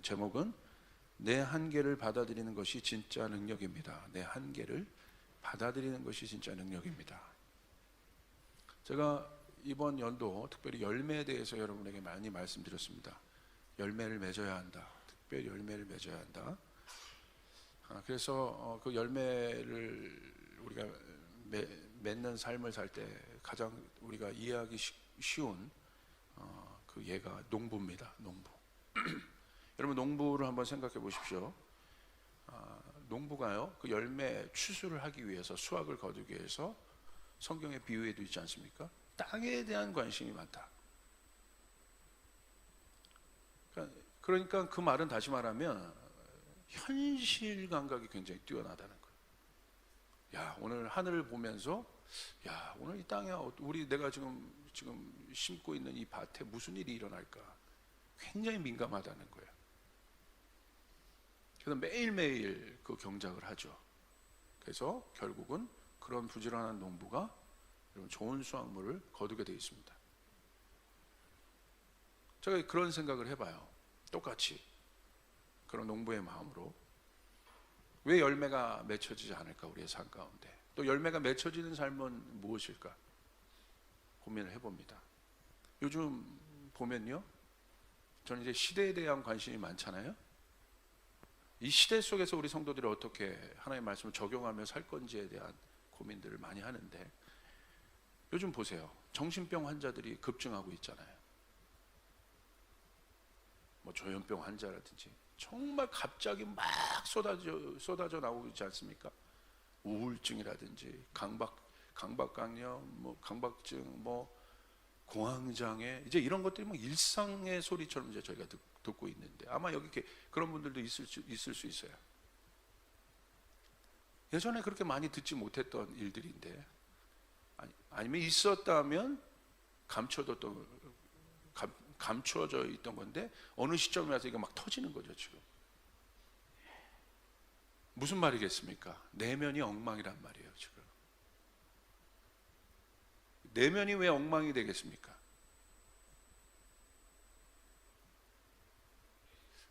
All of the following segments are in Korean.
제목은 내 한계를 받아들이는 것이 진짜 능력입니다. 내 한계를 받아들이는 것이 진짜 능력입니다. 제가 이번 연도 특별히 열매에 대해서 여러분에게 많이 말씀드렸습니다. 열매를 맺어야 한다. 특별히 열매를 맺어야 한다. 그래서 그 열매를 우리가 맺는 삶을 살 때 가장 우리가 이해하기 쉬운 그 예가 농부입니다. 농부. 여러분 농부를 한번 생각해 보십시오. 농부가요, 그 열매 추수를 하기 위해서, 수확을 거두기 위해서 성경의 비유에도 있지 않습니까? 땅에 대한 관심이 많다. 그러니까 그 말은 다시 말하면 현실 감각이 굉장히 뛰어나다는 거예요. 야, 오늘 하늘을 보면서 야, 오늘 이 땅에 내가 지금 심고 있는 이 밭에 무슨 일이 일어날까? 굉장히 민감하다는 거예요. 그래서 매일매일 그 경작을 하죠. 그래서 결국은 그런 부지런한 농부가 여러분 좋은 수확물을 거두게 되어 있습니다. 제가 그런 생각을 해봐요. 똑같이 그런 농부의 마음으로 왜 열매가 맺혀지지 않을까, 우리의 삶 가운데. 또 열매가 맺혀지는 삶은 무엇일까 고민을 해봅니다. 요즘 보면요, 저는 이제 시대에 대한 관심이 많잖아요. 이 시대 속에서 우리 성도들이 어떻게 하나님의 말씀을 적용하며 살 건지에 대한 고민들을 많이 하는데, 요즘 보세요. 정신병 환자들이 급증하고 있잖아요. 뭐 조현병 환자라든지 정말 갑자기 막 쏟아져 나오고 있지 않습니까? 우울증이라든지 강박강염, 뭐 강박증, 뭐 공황장애, 이제 이런 것들이 뭐 일상의 소리처럼 이제 저희가 듣고 있는데, 아마 여기 그런 분들도 있을 수 있어요. 예전에 그렇게 많이 듣지 못했던 일들인데, 아니면 있었다면 감춰져 있던 건데 어느 시점에 와서 이거 막 터지는 거죠. 지금 무슨 말이겠습니까? 내면이 엉망이란 말이에요. 지금 내면이 왜 엉망이 되겠습니까?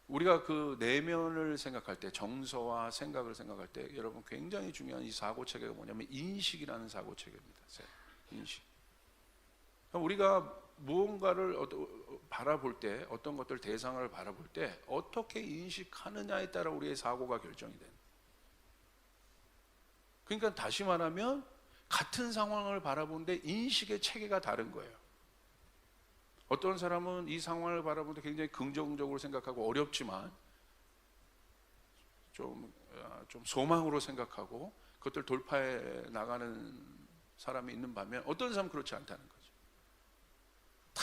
우리가 그 내면을 생각할 때, 정서와 생각을 생각할 때 여러분 굉장히 중요한 이 사고체계가 뭐냐면 인식이라는 사고체계입니다. 인식. 우리가 무언가를 바라볼 때, 어떤 것들 대상을 바라볼 때 어떻게 인식하느냐에 따라 우리의 사고가 결정이 되는. 그러니까 다시 말하면 같은 상황을 바라보는데 인식의 체계가 다른 거예요. 어떤 사람은 이 상황을 바라보는데 굉장히 긍정적으로 생각하고 어렵지만 좀 소망으로 생각하고 그것들 돌파해 나가는 사람이 있는 반면, 어떤 사람은 그렇지 않다는 거죠. 다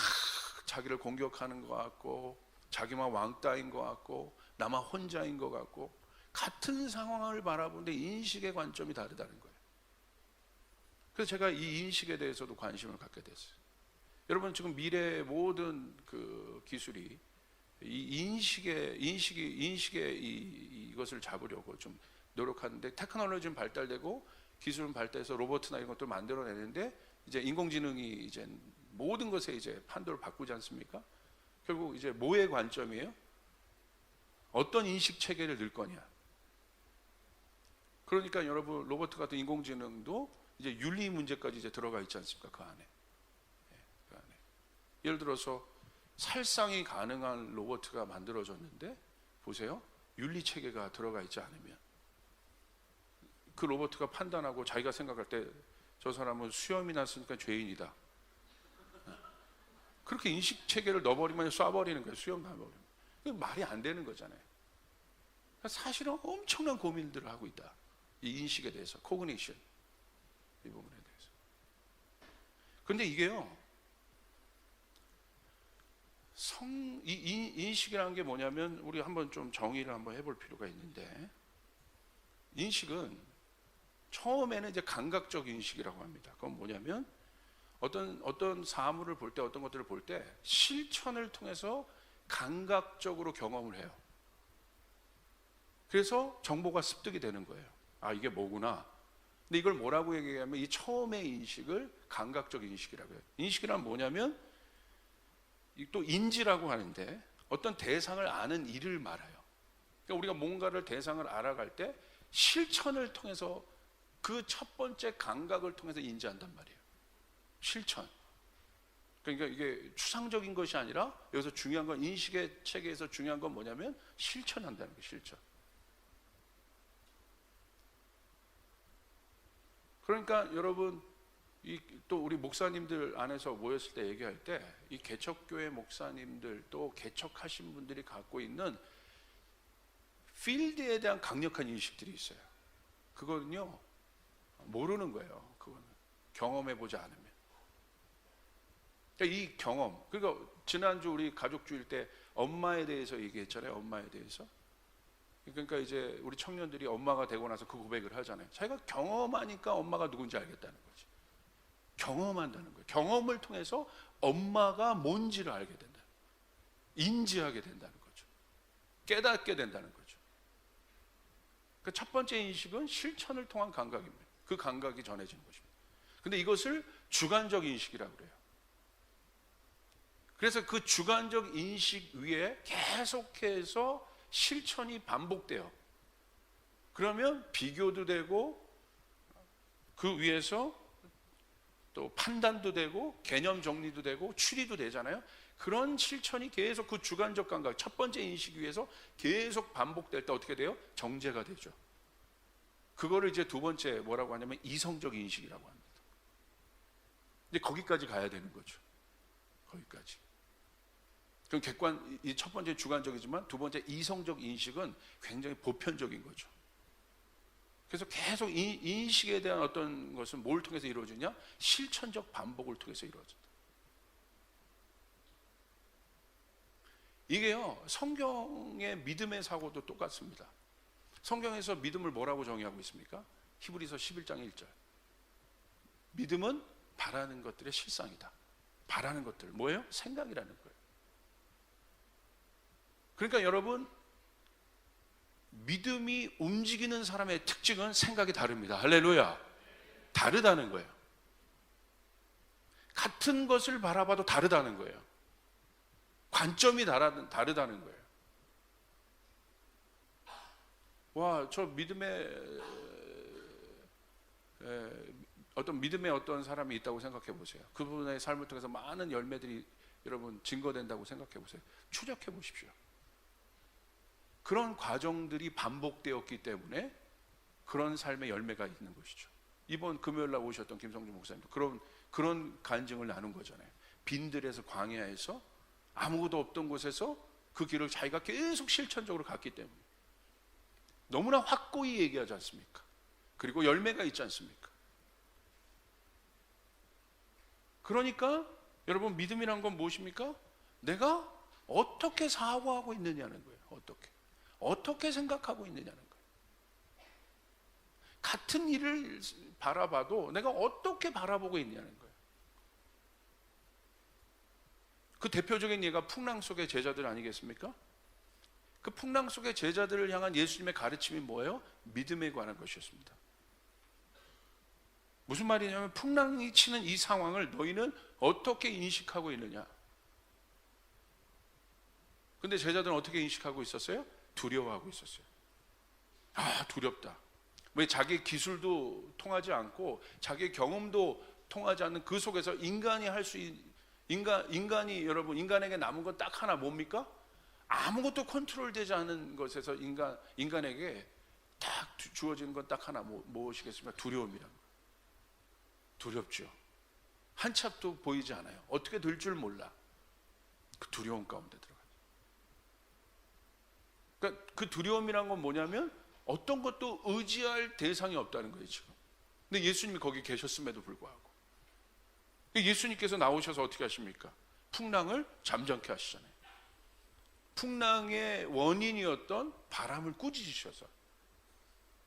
자기를 공격하는 것 같고, 자기만 왕따인 것 같고, 나만 혼자인 것 같고, 같은 상황을 바라보는데 인식의 관점이 다르다는 거예요. 그래서 제가 이 인식에 대해서도 관심을 갖게 됐어요. 여러분 지금 미래의 모든 그 기술이 이 인식의 이것을 잡으려고 좀 노력하는데, 테크놀로지는 발달되고 기술은 발달해서 로봇이나 이런 것들 만들어내는데, 이제 인공지능이 이제 모든 것에 이제 판도를 바꾸지 않습니까? 결국 이제 뭐의 관점이에요? 어떤 인식 체계를 넣을 거냐. 그러니까 여러분 로봇 같은 인공지능도 이제 윤리 문제까지 이제 들어가 있지 않습니까? 그 안에. 예를 들어서 살상이 가능한 로봇가 만들어졌는데, 보세요. 윤리 체계가 들어가 있지 않으면 그 로봇가 판단하고 자기가 생각할 때 저 사람은 수염이 났으니까 죄인이다, 그렇게 인식 체계를 넣어버리면 쏴버리는 거예요. 수염 나버리면. 그게 말이 안 되는 거잖아요. 사실은 엄청난 고민들을 하고 있다. 이 인식에 대해서, 코그니션, 이 부분에 대해서. 그런데 이게요, 이 인식이라는 게 뭐냐면, 우리 한번 좀 정의를 한번 해볼 필요가 있는데, 인식은 처음에는 이제 감각적 인식이라고 합니다. 그건 뭐냐면, 어떤 사물을 볼 때, 어떤 것들을 볼 때 실천을 통해서 감각적으로 경험을 해요. 그래서 정보가 습득이 되는 거예요. 아, 이게 뭐구나. 근데 이걸 뭐라고 얘기하면, 이 처음의 인식을 감각적 인식이라고 해요. 인식이란 뭐냐면 또 인지라고 하는데, 어떤 대상을 아는 일을 말해요. 그러니까 우리가 뭔가를 대상을 알아갈 때 실천을 통해서 그 첫 번째 감각을 통해서 인지한단 말이에요. 실천. 그러니까 이게 추상적인 것이 아니라 여기서 중요한 건, 인식의 체계에서 중요한 건 뭐냐면 실천한다는 거예요. 실천. 그러니까 여러분, 또 우리 목사님들 안에서 모였을 때 얘기할 때 이 개척교회 목사님들 또 개척하신 분들이 갖고 있는 필드에 대한 강력한 인식들이 있어요. 그거는요 모르는 거예요. 그거는 경험해보지 않으면. 그러니까 이 경험, 그러니까 지난주 우리 가족주일 때 엄마에 대해서 얘기했잖아요. 엄마에 대해서. 그러니까 이제 우리 청년들이 엄마가 되고 나서 그 고백을 하잖아요. 자기가 경험하니까 엄마가 누군지 알겠다는 거지. 경험한다는 거예요. 경험을 통해서 엄마가 뭔지를 알게 된다. 인지하게 된다는 거죠. 깨닫게 된다는 거죠. 그 첫 번째 인식은 실천을 통한 감각입니다. 그 감각이 전해지는 것입니다. 근데 이것을 주관적 인식이라고 그래요. 그래서 그 주관적 인식 위에 계속해서 실천이 반복돼요. 그러면 비교도 되고 그 위에서 또 판단도 되고 개념 정리도 되고 추리도 되잖아요. 그런 실천이 계속 그 주관적 감각, 첫 번째 인식 위에서 계속 반복될 때 어떻게 돼요? 정제가 되죠. 그거를 이제 두 번째 뭐라고 하냐면 이성적 인식이라고 합니다. 이제 거기까지 가야 되는 거죠. 거기까지. 그럼 이 첫 번째 주관적이지만 두 번째 이성적 인식은 굉장히 보편적인 거죠. 그래서 계속 이 인식에 대한 어떤 것은 뭘 통해서 이루어지냐? 실천적 반복을 통해서 이루어진다. 이게요, 성경의 믿음의 사고도 똑같습니다. 성경에서 믿음을 뭐라고 정의하고 있습니까? 히브리서 11장 1절. 믿음은 바라는 것들의 실상이다. 바라는 것들 뭐예요? 생각이라는 거예요. 그러니까 여러분, 믿음이 움직이는 사람의 특징은 생각이 다릅니다. 할렐루야. 다르다는 거예요. 같은 것을 바라봐도 다르다는 거예요. 관점이 다르다는 거예요. 와, 저 믿음의 어떤 사람이 있다고 생각해 보세요. 그분의 삶을 통해서 많은 열매들이 여러분 증거된다고 생각해 보세요. 추적해 보십시오. 그런 과정들이 반복되었기 때문에 그런 삶의 열매가 있는 것이죠. 이번 금요일 날 오셨던 김성주 목사님도 그런 간증을 나눈 거잖아요. 빈들에서, 광야에서, 아무것도 없던 곳에서 그 길을 자기가 계속 실천적으로 갔기 때문에 너무나 확고히 얘기하지 않습니까? 그리고 열매가 있지 않습니까? 그러니까 여러분, 믿음이란 건 무엇입니까? 내가 어떻게 사고하고 있느냐는 거예요. 어떻게 생각하고 있느냐는 거예요. 같은 일을 바라봐도 내가 어떻게 바라보고 있냐는 거예요. 그 대표적인 예가 풍랑 속의 제자들 아니겠습니까? 그 풍랑 속의 제자들을 향한 예수님의 가르침이 뭐예요? 믿음에 관한 것이었습니다. 무슨 말이냐면 풍랑이 치는 이 상황을 너희는 어떻게 인식하고 있느냐. 근데 제자들은 어떻게 인식하고 있었어요? 두려워하고 있었어요. 아, 두렵다. 왜? 자기 기술도 통하지 않고 자기 경험도 통하지 않는 그 속에서 인간이 여러분, 인간에게 남은 건 딱 하나 뭡니까? 아무것도 컨트롤되지 않은 것에서 인간에게 딱 주어지는 건 딱 하나, 무엇이겠습니까? 두려움이란 거예요. 두렵죠. 한 치 앞도 보이지 않아요. 어떻게 될 줄 몰라. 그 두려움 가운데 들어가요. 그러니까 그 두려움이란 건 뭐냐면 어떤 것도 의지할 대상이 없다는 거예요, 지금. 근데 예수님이 거기 계셨음에도 불구하고. 예수님께서 나오셔서 어떻게 하십니까? 풍랑을 잠잠케 하시잖아요. 풍랑의 원인이었던 바람을 꾸짖으셔서,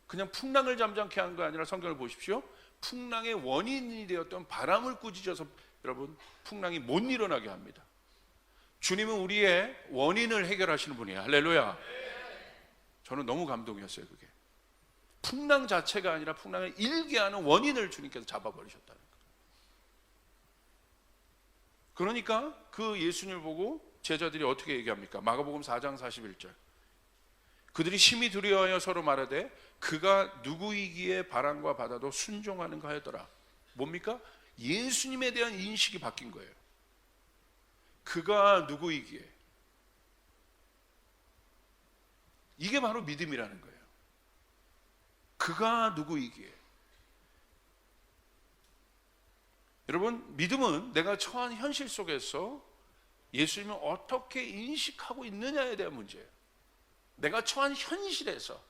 그냥 풍랑을 잠잠케 한 거 아니라 성경을 보십시오. 풍랑의 원인이 되었던 바람을 꾸짖어서 여러분, 풍랑이 못 일어나게 합니다. 주님은 우리의 원인을 해결하시는 분이에요. 할렐루야. 저는 너무 감동이었어요. 그게 풍랑 자체가 아니라 풍랑을 일게 하는 원인을 주님께서 잡아버리셨다는 거예요. 그러니까 그 예수님을 보고 제자들이 어떻게 얘기합니까? 마가복음 4장 41절. 그들이 심히 두려워하여 서로 말하되 그가 누구이기에 바람과 바다도 순종하는가 하였더라. 뭡니까? 예수님에 대한 인식이 바뀐 거예요. 그가 누구이기에. 이게 바로 믿음이라는 거예요. 그가 누구이기에. 여러분, 믿음은 내가 처한 현실 속에서 예수님을 어떻게 인식하고 있느냐에 대한 문제예요. 내가 처한 현실에서,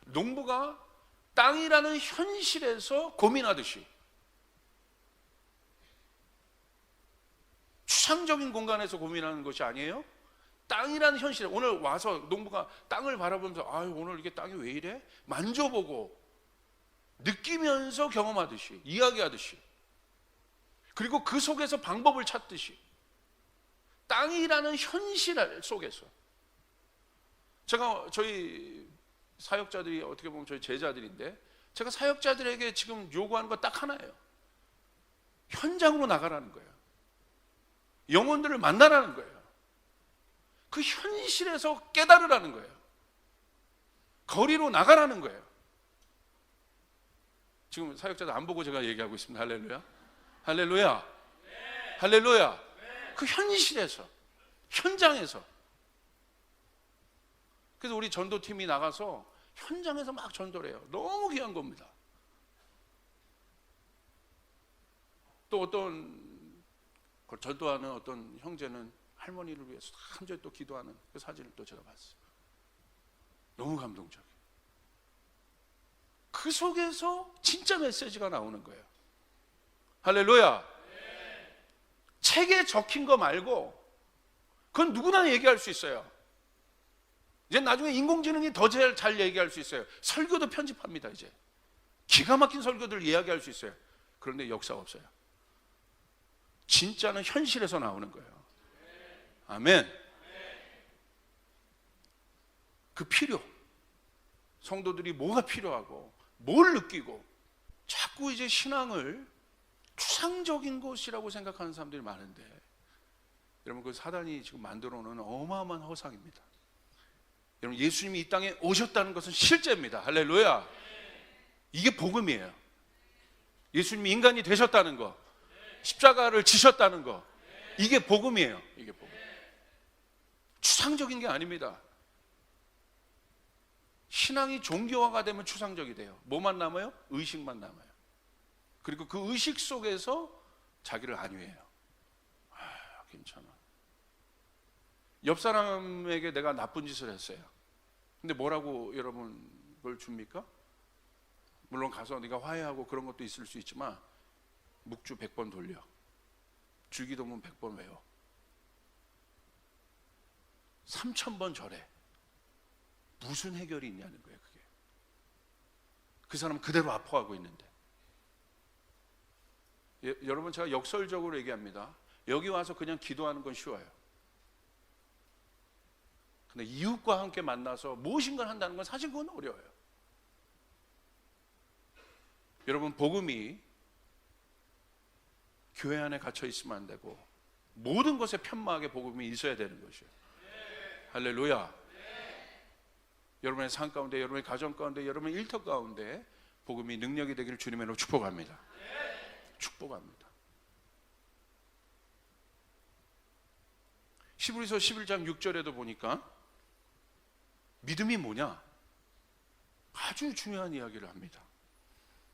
농부가 땅이라는 현실에서 고민하듯이, 추상적인 공간에서 고민하는 것이 아니에요. 땅이라는 현실에, 오늘 와서 농부가 땅을 바라보면서 아유, 오늘 이게 땅이 왜 이래? 만져보고 느끼면서 경험하듯이, 이야기하듯이, 그리고 그 속에서 방법을 찾듯이, 땅이라는 현실 속에서. 제가 저희 사역자들이 어떻게 보면 저희 제자들인데, 제가 사역자들에게 지금 요구하는 거 딱 하나예요. 현장으로 나가라는 거예요. 영혼들을 만나라는 거예요. 그 현실에서 깨달으라는 거예요. 거리로 나가라는 거예요. 지금 사역자들 안 보고 제가 얘기하고 있습니다. 할렐루야. 할렐루야. 네. 할렐루야. 네. 그 현실에서, 현장에서. 그래서 우리 전도팀이 나가서 현장에서 막 전도를 해요. 너무 귀한 겁니다. 또 어떤 전도하는 어떤 형제는 할머니를 위해서 한 주에 또 기도하는 그 사진을 또 제가 봤어요. 너무 감동적이에요. 그 속에서 진짜 메시지가 나오는 거예요. 할렐루야. 네. 책에 적힌 거 말고 그건 누구나 얘기할 수 있어요. 이제 나중에 인공지능이 더 잘 얘기할 수 있어요. 설교도 편집합니다. 이제 기가 막힌 설교들을 이야기할 수 있어요. 그런데 역사가 없어요. 진짜는 현실에서 나오는 거예요. 아멘. 그 필요, 성도들이 뭐가 필요하고 뭘 느끼고, 자꾸 이제 신앙을 추상적인 것이라고 생각하는 사람들이 많은데, 여러분, 그 사단이 지금 만들어 놓은 어마어마한 허상입니다. 여러분, 예수님이 이 땅에 오셨다는 것은 실제입니다. 할렐루야. 이게 복음이에요. 예수님이 인간이 되셨다는 거, 십자가를 지셨다는 거, 이게 복음이에요. 이게 복음. 추상적인 게 아닙니다. 신앙이 종교화가 되면 추상적이 돼요. 뭐만 남아요? 의식만 남아요. 그리고 그 의식 속에서 자기를 안위해요. 아, 괜찮아. 옆 사람에게 내가 나쁜 짓을 했어요. 근데 뭐라고 여러분 뭘 줍니까? 물론 가서 네가 화해하고 그런 것도 있을 수 있지만, 묵주 100번 돌려, 주기도문 100번 외워, 3000번 절해. 무슨 해결이 있냐는 거예요. 그게. 그 사람은 그대로 아파하고 있는데. 여러분, 제가 역설적으로 얘기합니다. 여기 와서 그냥 기도하는 건 쉬워요. 근데 이웃과 함께 만나서 무엇인가 한다는 건 사실 그건 어려워요. 여러분, 복음이 교회 안에 갇혀 있으면 안 되고, 모든 것에 편마하게 복음이 있어야 되는 것이에요. 할렐루야. 여러분의 삶 가운데, 여러분의 가정 가운데, 여러분의 일터 가운데 복음이 능력이 되기를 주님으로 축복합니다. 축복합니다. 히브리서 11장 6절에도 보니까 믿음이 뭐냐? 아주 중요한 이야기를 합니다.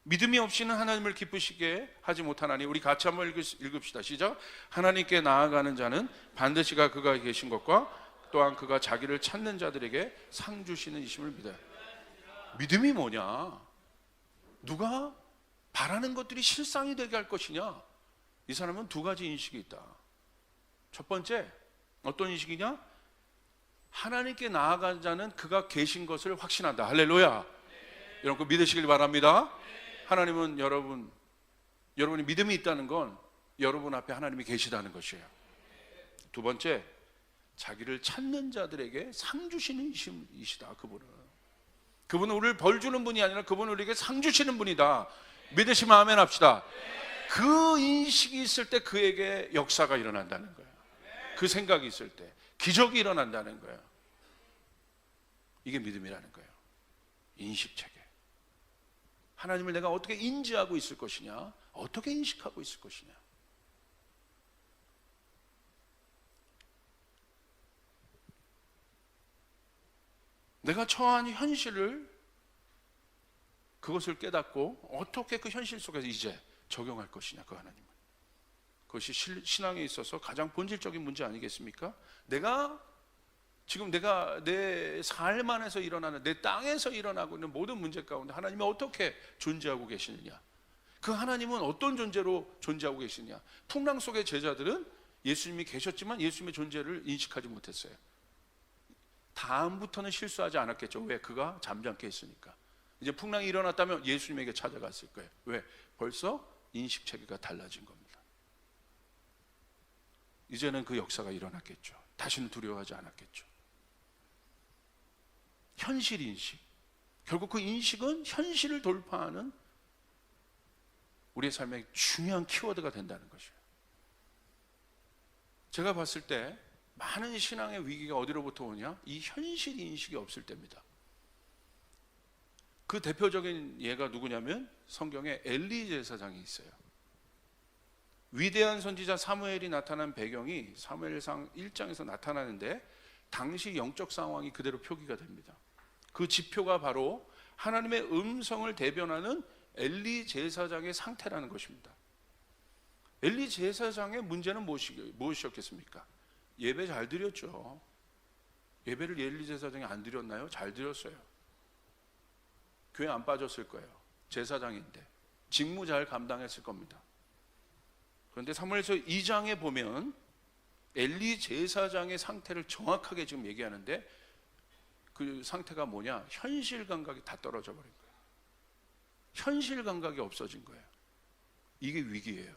믿음이 없이는 하나님을 기쁘시게 하지 못하나니. 우리 같이 한번 읽읍시다. 시작. 하나님께 나아가는 자는 반드시 그가 계신 것과 또한 그가 자기를 찾는 자들에게 상 주시는 이심을 믿어요. 믿음이 뭐냐? 누가 바라는 것들이 실상이 되게 할 것이냐? 이 사람은 두 가지 인식이 있다. 첫 번째, 어떤 인식이냐? 하나님께 나아간 자는 그가 계신 것을 확신한다. 할렐루야. 여러분, 그거 믿으시길 바랍니다. 하나님은 여러분이 믿음이 있다는 건 여러분 앞에 하나님이 계시다는 것이에요. 두 번째, 자기를 찾는 자들에게 상 주시는 이시다. 그분은 우리를 벌 주는 분이 아니라 그분은 우리에게 상 주시는 분이다. 믿으시면 아멘 합시다. 그 인식이 있을 때 그에게 역사가 일어난다는 거예요. 그 생각이 있을 때 기적이 일어난다는 거예요. 이게 믿음이라는 거예요. 인식체계. 하나님을 내가 어떻게 인지하고 있을 것이냐, 어떻게 인식하고 있을 것이냐. 내가 처한 현실을, 그것을 깨닫고 어떻게 그 현실 속에서 이제 적용할 것이냐, 그 하나님을. 그것이 신앙에 있어서 가장 본질적인 문제 아니겠습니까? 지금 내가 내 삶 안에서 일어나는, 내 땅에서 일어나고 있는 모든 문제 가운데 하나님이 어떻게 존재하고 계시느냐, 그 하나님은 어떤 존재로 존재하고 계시느냐. 풍랑 속의 제자들은 예수님이 계셨지만 예수님의 존재를 인식하지 못했어요. 다음부터는 실수하지 않았겠죠. 왜? 그가 잠잠케 했으니까. 이제 풍랑이 일어났다면 예수님에게 찾아갔을 거예요. 왜? 벌써 인식 체계가 달라진 겁니다. 이제는 그 역사가 일어났겠죠. 다시는 두려워하지 않았겠죠. 현실 인식. 결국 그 인식은 현실을 돌파하는 우리의 삶의 중요한 키워드가 된다는 것이에요. 제가 봤을 때 많은 신앙의 위기가 어디로부터 오냐? 이 현실 인식이 없을 때입니다. 그 대표적인 예가 누구냐면 성경에 엘리 제사장이 있어요. 위대한 선지자 사무엘이 나타난 배경이 사무엘상 1장에서 나타나는데 당시 영적 상황이 그대로 표기가 됩니다. 그 지표가 바로 하나님의 음성을 대변하는 엘리 제사장의 상태라는 것입니다. 엘리 제사장의 문제는 무엇이었겠습니까? 예배 잘 드렸죠. 예배를 엘리 제사장이 안 드렸나요? 잘 드렸어요. 교회 안 빠졌을 거예요. 제사장인데 직무 잘 감당했을 겁니다. 그런데 사무엘서 2장에 보면 엘리 제사장의 상태를 정확하게 지금 얘기하는데 그 상태가 뭐냐? 현실 감각이 다 떨어져 버린 거예요. 현실 감각이 없어진 거예요. 이게 위기예요.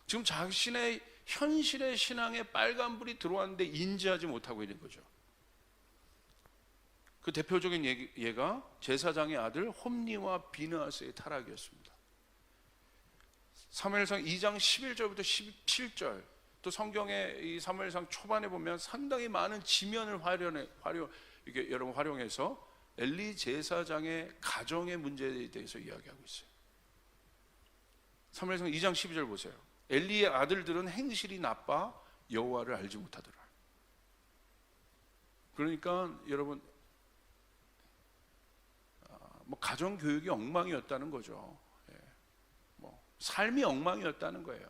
지금 자신의 현실의 신앙에 빨간불이 들어왔는데 인지하지 못하고 있는 거죠. 그 대표적인 예가 제사장의 아들 홈니와 비느하스의 타락이었습니다. 사무엘상 2장 11절부터 17절, 또 성경의 이 사무엘상 초반에 보면 상당히 많은 지면을 이게 여러분 활용해서 엘리 제사장의 가정의 문제에 대해서 이야기하고 있어요. 사무엘상 2장 12절 보세요. 엘리의 아들들은 행실이 나빠 여호와를 알지 못하더라. 그러니까 여러분 가정 교육이 엉망이었다는 거죠. 삶이 엉망이었다는 거예요.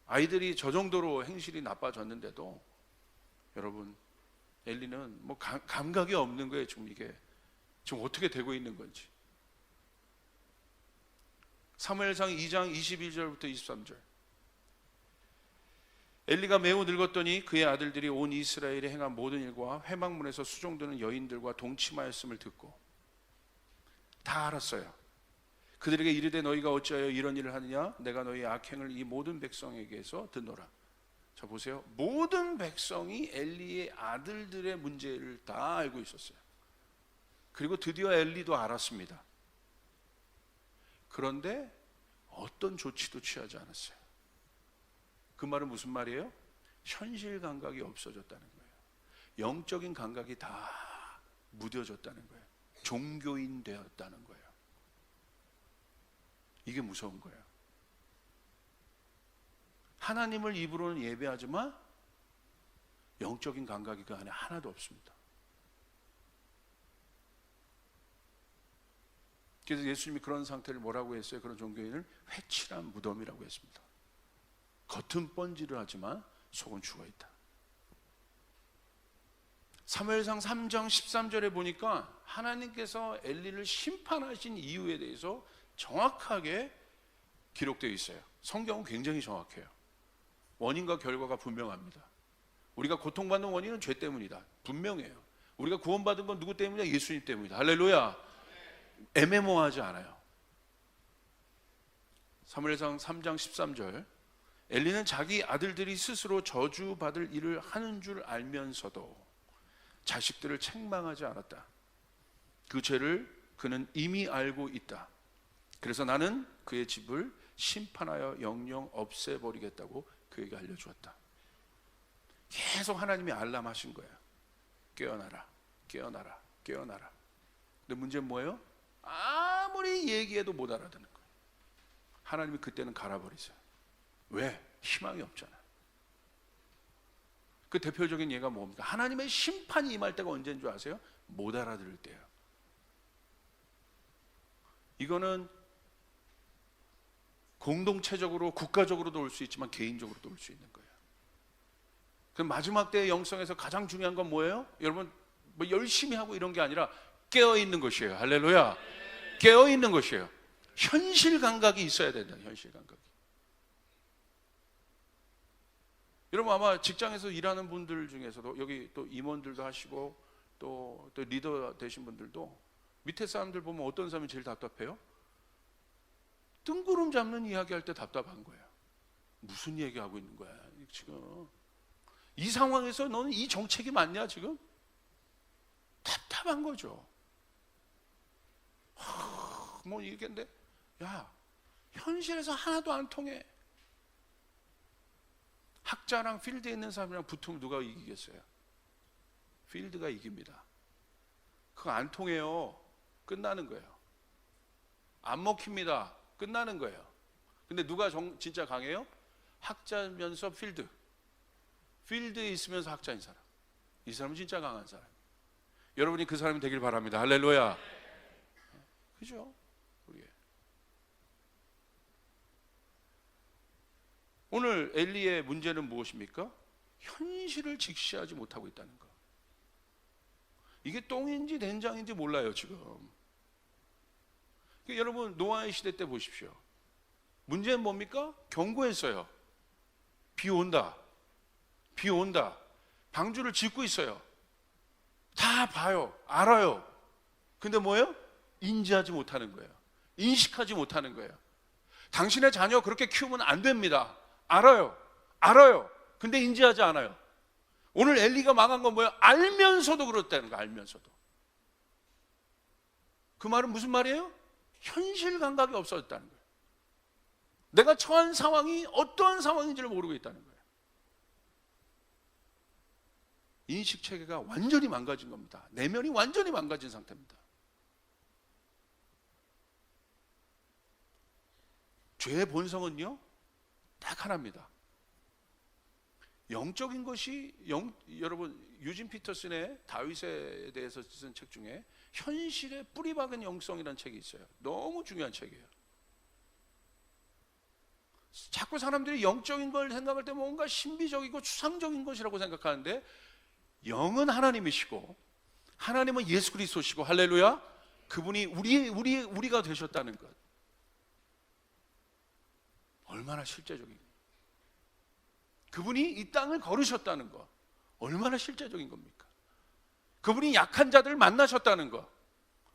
아이들이 저 정도로 행실이 나빠졌는데도 여러분 엘리는 감각이 없는 거예요. 지금 이게 지금 어떻게 되고 있는 건지. 사무엘상 2장 21절부터 23절. 엘리가 매우 늙었더니 그의 아들들이 온 이스라엘에 행한 모든 일과 회막문에서 수종드는 여인들과 동침하였음을 듣고 다 알았어요. 그들에게 이르되 너희가 어찌하여 이런 일을 하느냐? 내가 너희 악행을 이 모든 백성에게서 듣노라. 자 보세요. 모든 백성이 엘리의 아들들의 문제를 다 알고 있었어요. 그리고 드디어 엘리도 알았습니다. 그런데 어떤 조치도 취하지 않았어요. 그 말은 무슨 말이에요? 현실 감각이 없어졌다는 거예요. 영적인 감각이 다 무뎌졌다는 거예요. 종교인 되었다는 거예요. 이게 무서운 거예요. 하나님을 입으로는 예배하지만 영적인 감각이 그 안에 하나도 없습니다. 그래서 예수님이 그런 상태를 뭐라고 했어요? 그런 종교인을 회칠한 무덤이라고 했습니다. 겉은 번지를 하지만 속은 죽어있다. 사무엘상 3장 13절에 보니까 하나님께서 엘리를 심판하신 이유에 대해서 정확하게 기록되어 있어요. 성경은 굉장히 정확해요. 원인과 결과가 분명합니다. 우리가 고통받는 원인은 죄 때문이다. 분명해요. 우리가 구원받은 건 누구 때문이냐? 예수님 때문이다. 할렐루야. 애매모호하지 않아요. 사무엘상 3장 13절. 엘리는 자기 아들들이 스스로 저주받을 일을 하는 줄 알면서도 자식들을 책망하지 않았다. 그 죄를 그는 이미 알고 있다. 그래서 나는 그의 집을 심판하여 영영 없애버리겠다고 그에게 알려주었다. 계속 하나님이 알람하신 거예요. 깨어나라, 깨어나라, 깨어나라. 근데 문제는 뭐예요? 아무리 얘기해도 못 알아듣는 거예요. 하나님이 그때는 갈아버리세요. 왜? 희망이 없잖아. 그 대표적인 예가 뭡니까? 하나님의 심판이 임할 때가 언제인 줄 아세요? 못 알아들을 때예요. 이거는 공동체적으로, 국가적으로도 올 수 있지만 개인적으로도 올 수 있는 거예요. 그 마지막 때의 영성에서 가장 중요한 건 뭐예요? 여러분, 뭐 열심히 하고 이런 게 아니라 깨어있는 것이에요. 할렐루야. 깨어있는 것이에요. 현실 감각이 있어야 된다. 현실 감각이. 여러분, 아마 직장에서 일하는 분들 중에서도, 여기 또 임원들도 하시고 또 리더 되신 분들도 밑에 사람들 보면 어떤 사람이 제일 답답해요? 뜬구름 잡는 이야기할 때 답답한 거예요. 무슨 얘기하고 있는 거야 지금? 이 상황에서 너는 이 정책이 맞냐 지금? 답답한 거죠. 뭐 이게인데, 야, 현실에서 하나도 안 통해. 학자랑 필드에 있는 사람이랑 붙으면 누가 이기겠어요? 필드가 이깁니다. 그거 안 통해요. 끝나는 거예요. 안 먹힙니다. 끝나는 거예요. 근데 누가 진짜 강해요? 학자면서 필드에 있으면서 학자인 사람. 이 사람은 진짜 강한 사람. 여러분이 그 사람이 되길 바랍니다. 할렐루야. 그죠? 우리 오늘 엘리의 문제는 무엇입니까? 현실을 직시하지 못하고 있다는 거. 이게 똥인지 된장인지 몰라요 지금. 여러분, 노아의 시대 때 보십시오. 문제는 뭡니까? 경고했어요. 비 온다. 비 온다. 방주를 짓고 있어요. 다 봐요. 알아요. 근데 뭐예요? 인지하지 못하는 거예요. 인식하지 못하는 거예요. 당신의 자녀 그렇게 키우면 안 됩니다. 알아요. 알아요. 근데 인지하지 않아요. 오늘 엘리가 망한 건 뭐예요? 알면서도 그렇다는 거예요. 알면서도. 그 말은 무슨 말이에요? 현실 감각이 없어졌다는 거예요. 내가 처한 상황이 어떠한 상황인지를 모르고 있다는 거예요. 인식 체계가 완전히 망가진 겁니다. 내면이 완전히 망가진 상태입니다. 죄의 본성은요, 딱 하나입니다. 영적인 것이 여러분, 유진 피터슨의 다윗에 대해서 쓴 책 중에 현실에 뿌리 박은 영성이라는 책이 있어요. 너무 중요한 책이에요. 자꾸 사람들이 영적인 걸 생각할 때 뭔가 신비적이고 추상적인 것이라고 생각하는데, 영은 하나님이시고 하나님은 예수 그리스도시고, 할렐루야. 그분이 우리가 되셨다는 것, 얼마나 실제적인, 그분이 이 땅을 걸으셨다는 것, 얼마나 실제적인 겁니까? 그분이 약한 자들을 만나셨다는 것,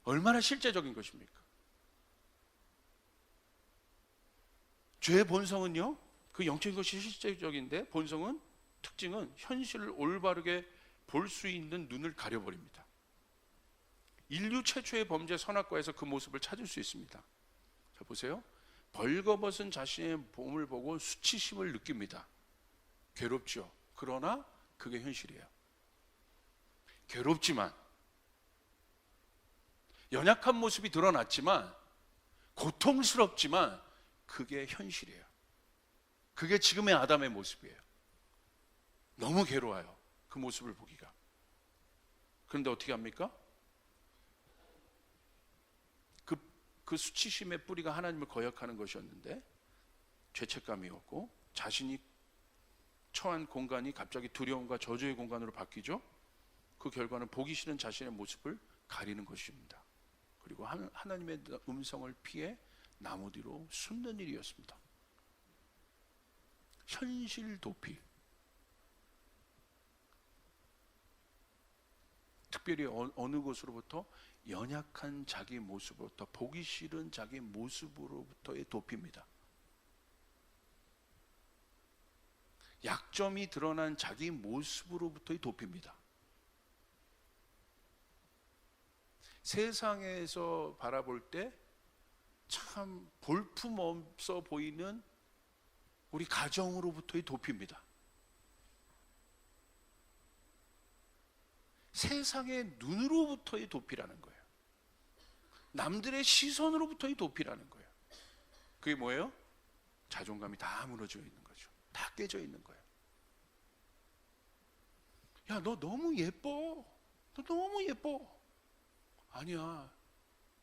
얼마나 실제적인 것입니까? 죄의 본성은요, 그 영적인 것이 실제적인데, 본성은, 특징은 현실을 올바르게 볼 수 있는 눈을 가려버립니다. 인류 최초의 범죄 선악과에서 그 모습을 찾을 수 있습니다. 자, 보세요. 벌거벗은 자신의 몸을 보고 수치심을 느낍니다. 괴롭죠. 그러나 그게 현실이에요. 괴롭지만, 연약한 모습이 드러났지만, 고통스럽지만 그게 현실이에요. 그게 지금의 아담의 모습이에요. 너무 괴로워요, 그 모습을 보기가. 그런데 어떻게 합니까? 그 수치심의 뿌리가 하나님을 거역하는 것이었는데, 죄책감이었고, 자신이 처한 공간이 갑자기 두려움과 저주의 공간으로 바뀌죠. 그 결과는 보기 싫은 자신의 모습을 가리는 것입니다. 그리고 하나님의 음성을 피해 나무 뒤로 숨는 일이었습니다. 현실 도피. 특별히 어느 곳으로부터? 연약한 자기 모습으로부터, 보기 싫은 자기 모습으로부터의 도피입니다. 약점이 드러난 자기 모습으로부터의 도피입니다. 세상에서 바라볼 때 참 볼품없어 보이는 우리 가정으로부터의 도피입니다. 세상의 눈으로부터의 도피라는 거예요. 남들의 시선으로부터의 도피라는 거예요. 그게 뭐예요? 자존감이 다 무너져 있는 거죠. 다 깨져 있는 거예요. 야, 너 너무 예뻐. 너 너무 예뻐. 아니야,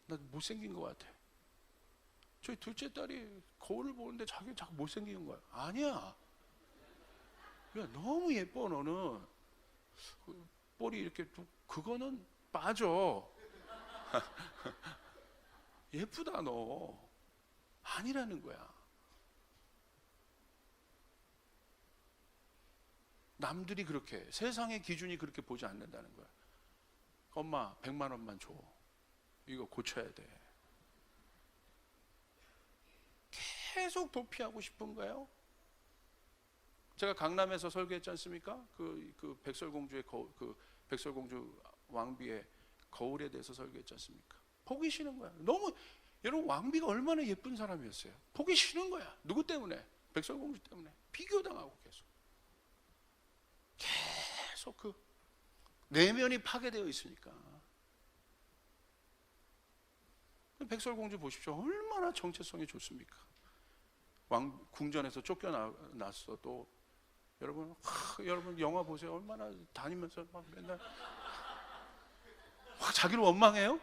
나 못생긴 것 같아. 저희 둘째 딸이 거울을 보는데 자기 자꾸 못생긴 거야. 아니야, 야, 너무 예뻐. 너는 볼이 이렇게 그거는 빠져. 예쁘다 너. 아니라는 거야. 남들이 그렇게, 세상의 기준이 그렇게 보지 않는다는 거야. 엄마 100만 원만 줘. 이거 고쳐야 돼. 계속 도피하고 싶은 거예요. 제가 강남에서 설교했지 않습니까? 그 백설공주의 그 백설공주 왕비의 거울에 대해서 설교했지 않습니까? 보기 싫은 거야. 너무, 여러분, 왕비가 얼마나 예쁜 사람이었어요. 보기 싫은 거야. 누구 때문에? 백설공주 때문에. 비교당하고 계속 그 내면이 파괴되어 있으니까. 백설공주 보십시오. 얼마나 정체성이 좋습니까? 궁전에서 쫓겨났어도 여러분 영화 보세요. 얼마나 다니면서 막 맨날 자기를 원망해요?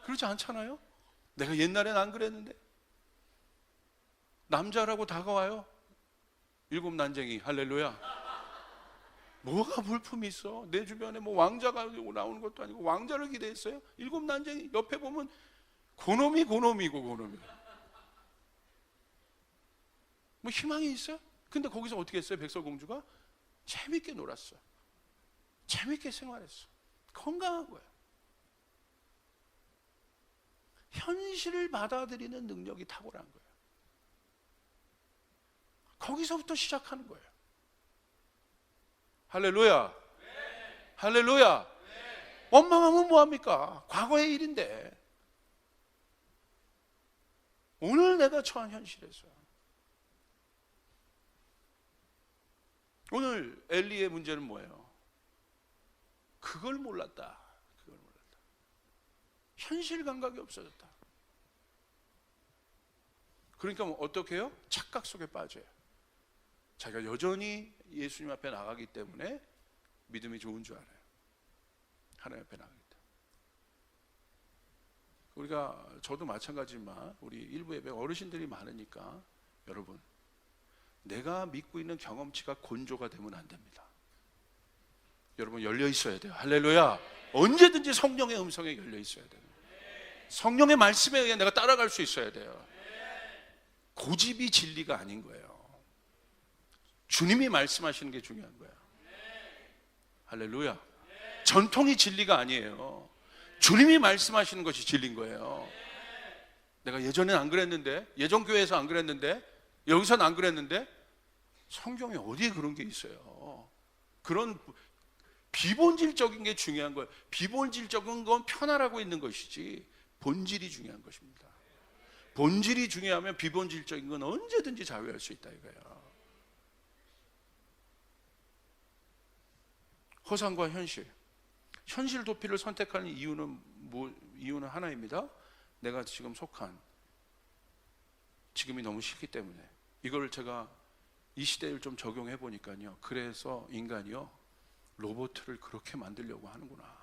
그렇지 않잖아요? 내가 옛날엔 안 그랬는데. 남자라고 다가와요. 7 난쟁이. 할렐루야. 뭐가 볼품이 있어? 내 주변에 뭐 왕자가 나오는 것도 아니고 왕자를 기대했어요? 7 난쟁이. 옆에 보면 고놈이고 뭐 희망이 있어요? 근데 거기서 어떻게 했어요? 백설공주가 재밌게 놀았어. 재밌게 생활했어. 건강한 거야. 현실을 받아들이는 능력이 탁월한 거예요. 거기서부터 시작하는 거예요. 할렐루야. 네. 할렐루야. 네. 원망하면 뭐합니까? 과거의 일인데. 오늘 내가 처한 현실에서, 오늘 엘리의 문제는 뭐예요? 그걸 몰랐다. 현실 감각이 없어졌다. 그러니까 어떻게 해요? 착각 속에 빠져요. 자기가 여전히 예수님 앞에 나가기 때문에 믿음이 좋은 줄 알아요. 하나님 앞에 나가기 때문에. 우리가, 저도 마찬가지지만 우리 일부 예배 어르신들이 많으니까, 여러분, 내가 믿고 있는 경험치가 곤조가 되면 안 됩니다. 여러분, 열려 있어야 돼요. 할렐루야. 언제든지 성령의 음성에 열려 있어야 돼요. 성령의 말씀에 의해 내가 따라갈 수 있어야 돼요. 고집이 진리가 아닌 거예요. 주님이 말씀하시는 게 중요한 거예요. 할렐루야. 전통이 진리가 아니에요. 주님이 말씀하시는 것이 진리인 거예요. 내가 예전엔 안 그랬는데, 예전 교회에서 안 그랬는데, 여기서는 안 그랬는데, 성경에 어디에 그런 게 있어요? 그런 비본질적인 게 중요한 거예요. 비본질적인 건 편안하고 있는 것이지 본질이 중요한 것입니다. 본질이 중요하면 비본질적인 건 언제든지 자유할 수 있다 이거예요. 허상과 현실. 현실 도피를 선택하는 이유는 하나입니다. 내가 지금 속한 지금이 너무 싫기 때문에. 이걸 제가 이 시대를 좀 적용해 보니까요. 그래서 인간이요, 로봇을 그렇게 만들려고 하는구나.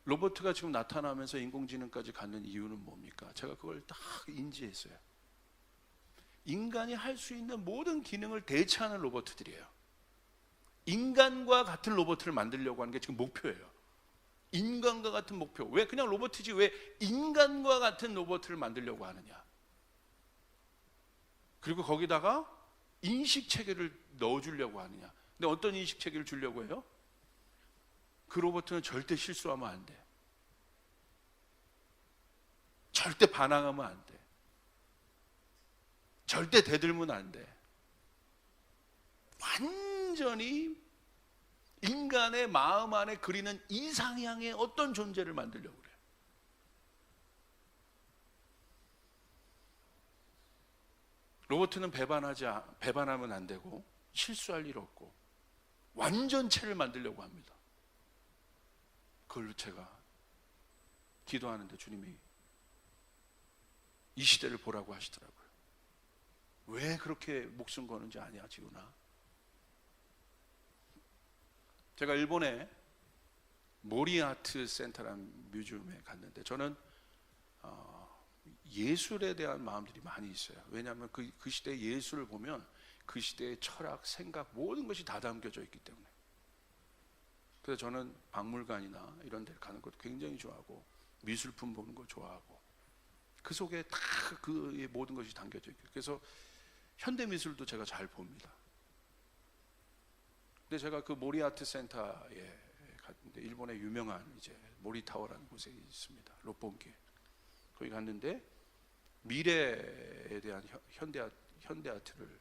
로봇가 지금 나타나면서 인공지능까지 갖는 이유는 뭡니까? 제가 그걸 딱 인지했어요. 인간이 할 수 있는 모든 기능을 대체하는 로봇들이에요. 인간과 같은 로봇을 만들려고 하는 게 지금 목표예요. 인간과 같은 목표. 왜 그냥 로봇이지 왜 인간과 같은 로봇을 만들려고 하느냐? 그리고 거기다가 인식 체계를 넣어주려고 하느냐? 근데 어떤 인식 체계를 주려고 해요? 그 로봇은 절대 실수하면 안 돼. 절대 반항하면 안 돼. 절대 대들면 안 돼. 완전히 인간의 마음 안에 그리는 이상향의 어떤 존재를 만들려고 그래요. 로봇은 배반하면 안 되고 실수할 일 없고 완전체를 만들려고 합니다. 그걸로 제가 기도하는데 주님이 이 시대를 보라고 하시더라고요. 왜 그렇게 목숨 거는지 아냐, 지훈아? 제가 일본에 모리아트 센터라는 뮤지엄에 갔는데 저는 예술에 대한 마음들이 많이 있어요. 왜냐하면 그 시대의 예술을 보면 그 시대의 철학, 생각, 모든 것이 다 담겨져 있기 때문에. 그래서 저는 박물관이나 이런 데 가는 것도 굉장히 좋아하고 미술품 보는 거 좋아하고 그 속에 다 그 모든 것이 담겨져 있고, 그래서 현대 미술도 제가 잘 봅니다. 근데 제가 그 모리아트 센터에 갔는데 일본의 유명한 이제 모리타워라는 곳에 있습니다. 롯본기에. 거기 갔는데 미래에 대한 현대 아트를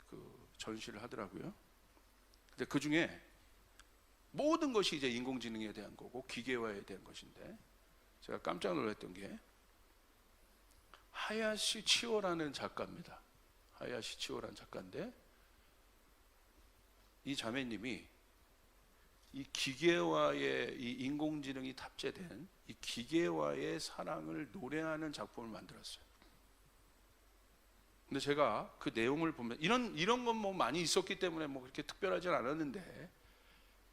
그 전시를 하더라고요. 근데 그 중에 모든 것이 이제 인공지능에 대한 거고 기계화에 대한 것인데 제가 깜짝 놀랐던 게 하야시 치오라는 작가입니다. 하야시 치오라는 작가인데 이 자매님이 이 기계화의 이 인공지능이 탑재된 이 기계화의 사랑을 노래하는 작품을 만들었어요. 근데 제가 그 내용을 보면 이런 건 뭐 많이 있었기 때문에 뭐 그렇게 특별하진 않았는데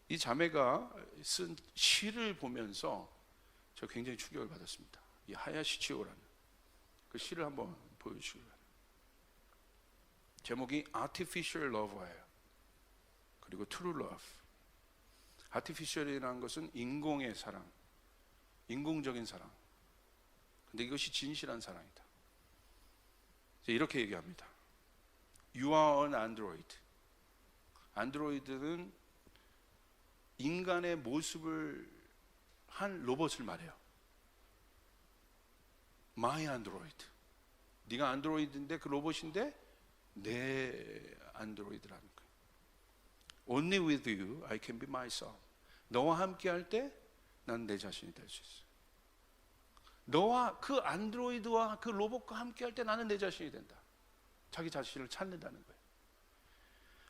이 자매가 쓴 시를 보면서 저 굉장히 충격을 받았습니다. 이 하야시 치오라는 그 시를 한번 보여주시기 바랍니다. 제목이 Artificial Love예요. 그리고 True Love. Artificial이라는 것은 인공의 사랑, 인공적인 사랑. 근데 이것이 진실한 사랑이다. 이렇게 얘기합니다. You are an android. 안드로이드는 인간의 모습을 한 로봇을 말해요. My android. 네가 안드로이드인데 그 로봇인데 내 안드로이드라는 거예요. Only with you I can be myself. 너와 함께 할 때 난 내 자신이 될 수 있어. 너와 그 안드로이드와 그 로봇과 함께 할 때 나는 내 자신이 된다. 자기 자신을 찾는다는 거예요.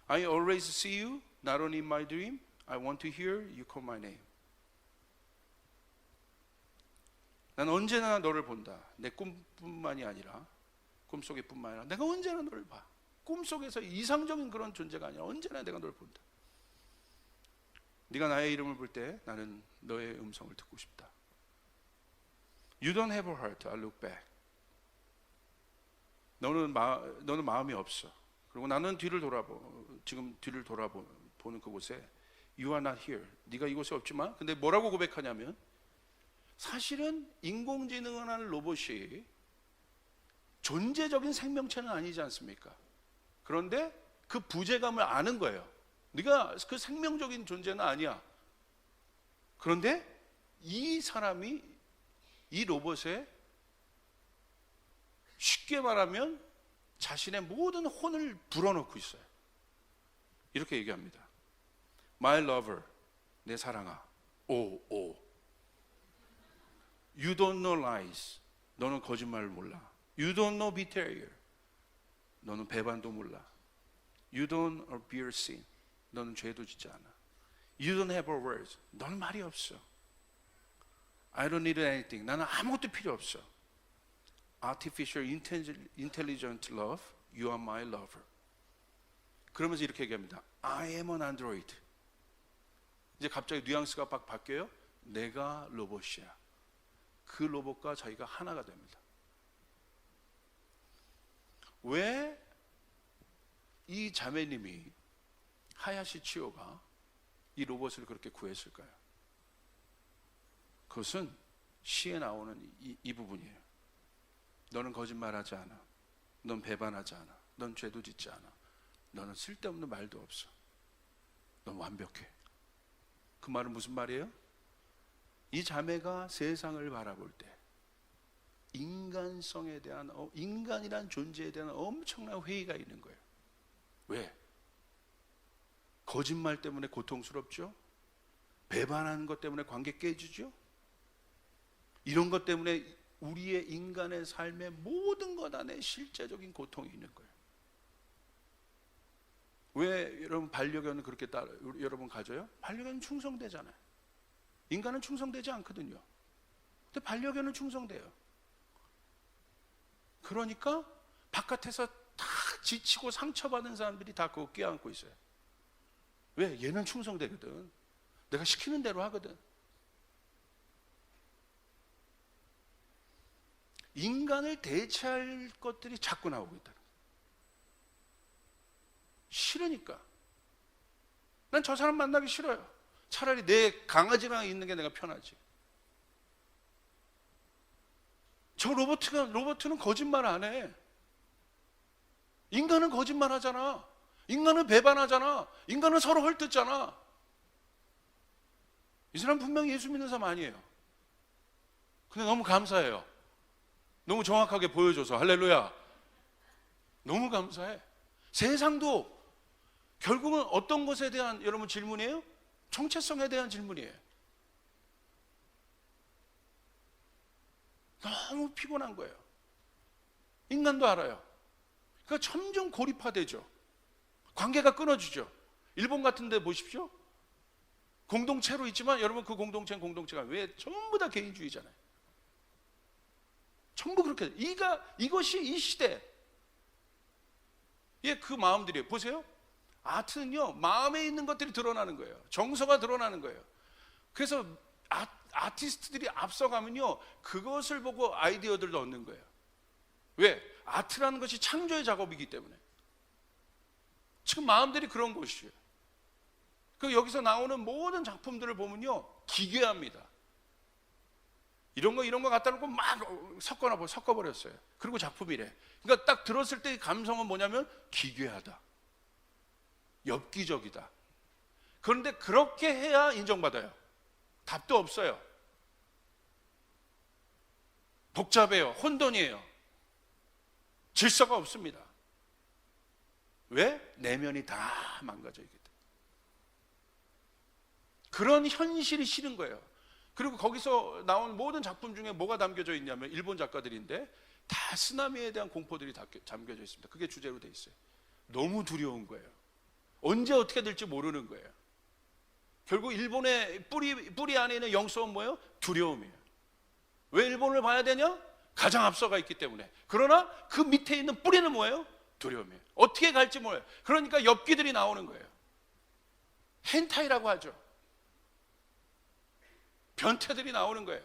I always see you, not only in my dream. I want to hear you call my name. 난 언제나 너를 본다. 내 꿈뿐만이 아니라 꿈속에 뿐만 아니라 내가 언제나 너를 봐. 꿈속에서 이상적인 그런 존재가 아니라 언제나 내가 너를 본다. 네가 나의 이름을 부를 때 나는 너의 음성을 듣고 싶다. You don't have a heart, I look back. 너는 마음이 없어. 그리고 나는 지금 뒤를 돌아보는 그곳에 You are not here. 네가 이곳에 없지만, 근데 뭐라고 고백하냐면 사실은 인공지능을 하는 로봇이 존재적인 생명체는 아니지 않습니까? 그런데 그 부재감을 아는 거예요. 네가 그 생명적인 존재는 아니야. 그런데 이 사람이 이 로봇에 쉽게 말하면 자신의 모든 혼을 불어넣고 있어요. 이렇게 얘기합니다. My lover, 내 사랑아. 오. You don't know lies. 너는 거짓말을 몰라. You don't know betrayal. 너는 배반도 몰라. You don't bear sin. 너는 죄도 짓지 않아. You don't have a words. 너는 말이 없어. I don't need anything. 나는 아무것도 필요 없어. Artificial intelligent love. You are my lover. 그러면서 이렇게 얘기합니다. I am an android. 이제 갑자기 뉘앙스가 막 바뀌어요. 내가 로봇이야. 그 로봇과 자기가 하나가 됩니다. 왜 이 자매님이 하야시 치오가 이 로봇을 그렇게 구했을까요? 그것은 시에 나오는 이 부분이에요. 너는 거짓말하지 않아. 넌 배반하지 않아. 넌 죄도 짓지 않아. 너는 쓸데없는 말도 없어. 넌 완벽해. 그 말은 무슨 말이에요? 이 자매가 세상을 바라볼 때 인간성에 대한, 인간이란 존재에 대한 엄청난 회의가 있는 거예요. 왜? 거짓말 때문에 고통스럽죠? 배반하는 것 때문에 관계 깨지죠? 이런 것 때문에 우리의 인간의 삶의 모든 것 안에 실제적인 고통이 있는 거예요. 왜 여러분 반려견은 그렇게 여러분 가져요? 반려견은 충성되잖아요. 인간은 충성되지 않거든요. 근데 반려견은 충성돼요. 그러니까 바깥에서 다 지치고 상처받은 사람들이 다 그거 껴안고 있어요. 왜? 얘는 충성되거든. 내가 시키는 대로 하거든. 인간을 대체할 것들이 자꾸 나오고 있다. 싫으니까. 난 저 사람 만나기 싫어요. 차라리 내 강아지랑 있는 게 내가 편하지. 저 로봇은 거짓말 안 해. 인간은 거짓말 하잖아. 인간은 배반하잖아. 인간은 서로 헐뜯잖아. 이 사람 분명히 예수 믿는 사람 아니에요. 근데 너무 감사해요. 너무 정확하게 보여줘서. 할렐루야. 너무 감사해. 세상도 결국은 어떤 것에 대한 여러분 질문이에요? 정체성에 대한 질문이에요. 너무 피곤한 거예요. 인간도 알아요. 그러니까 점점 고립화되죠. 관계가 끊어지죠. 일본 같은 데 보십시오. 공동체로 있지만 여러분 그 공동체는 공동체가 왜 전부 다 개인주의잖아요. 전부 그렇게. 이것이 이 시대. 예, 그 마음들이에요. 보세요. 아트는요, 마음에 있는 것들이 드러나는 거예요. 정서가 드러나는 거예요. 그래서 아티스트들이 앞서가면요, 그것을 보고 아이디어들을 얻는 거예요. 왜? 아트라는 것이 창조의 작업이기 때문에. 지금 마음들이 그런 것이에요. 그 여기서 나오는 모든 작품들을 보면요, 기괴합니다. 이런 거 갖다 놓고 막 섞어버렸어요. 그리고 작품이래. 그러니까 딱 들었을 때 감성은 뭐냐면 기괴하다, 엽기적이다. 그런데 그렇게 해야 인정받아요. 답도 없어요. 복잡해요. 혼돈이에요. 질서가 없습니다. 왜? 내면이 다 망가져 있기 때문에. 그런 현실이 싫은 거예요. 그리고 거기서 나온 모든 작품 중에 뭐가 담겨져 있냐면 일본 작가들인데 다 쓰나미에 대한 공포들이 담겨져 있습니다. 그게 주제로 돼 있어요. 너무 두려운 거예요. 언제 어떻게 될지 모르는 거예요. 결국 일본의 뿌리 안에 있는 영성은 뭐예요? 두려움이에요. 왜 일본을 봐야 되냐? 가장 앞서가 있기 때문에. 그러나 그 밑에 있는 뿌리는 뭐예요? 두려움이에요. 어떻게 갈지 몰라요. 그러니까 엽기들이 나오는 거예요. 헨타이라고 하죠. 변태들이 나오는 거예요.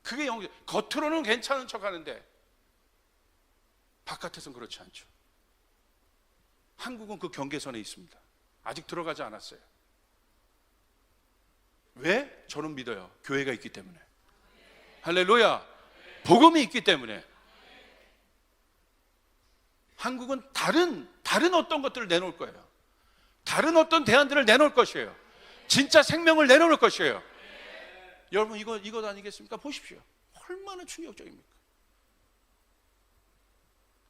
그게 겉으로는 괜찮은 척 하는데 바깥에서는 그렇지 않죠. 한국은 그 경계선에 있습니다. 아직 들어가지 않았어요. 왜? 저는 믿어요. 교회가 있기 때문에. 할렐루야. 복음이 있기 때문에. 한국은 다른 어떤 것들을 내놓을 거예요. 다른 어떤 대안들을 내놓을 것이에요. 진짜 생명을 내놓을 것이에요. 여러분 이거 아니겠습니까? 보십시오. 얼마나 충격적입니까?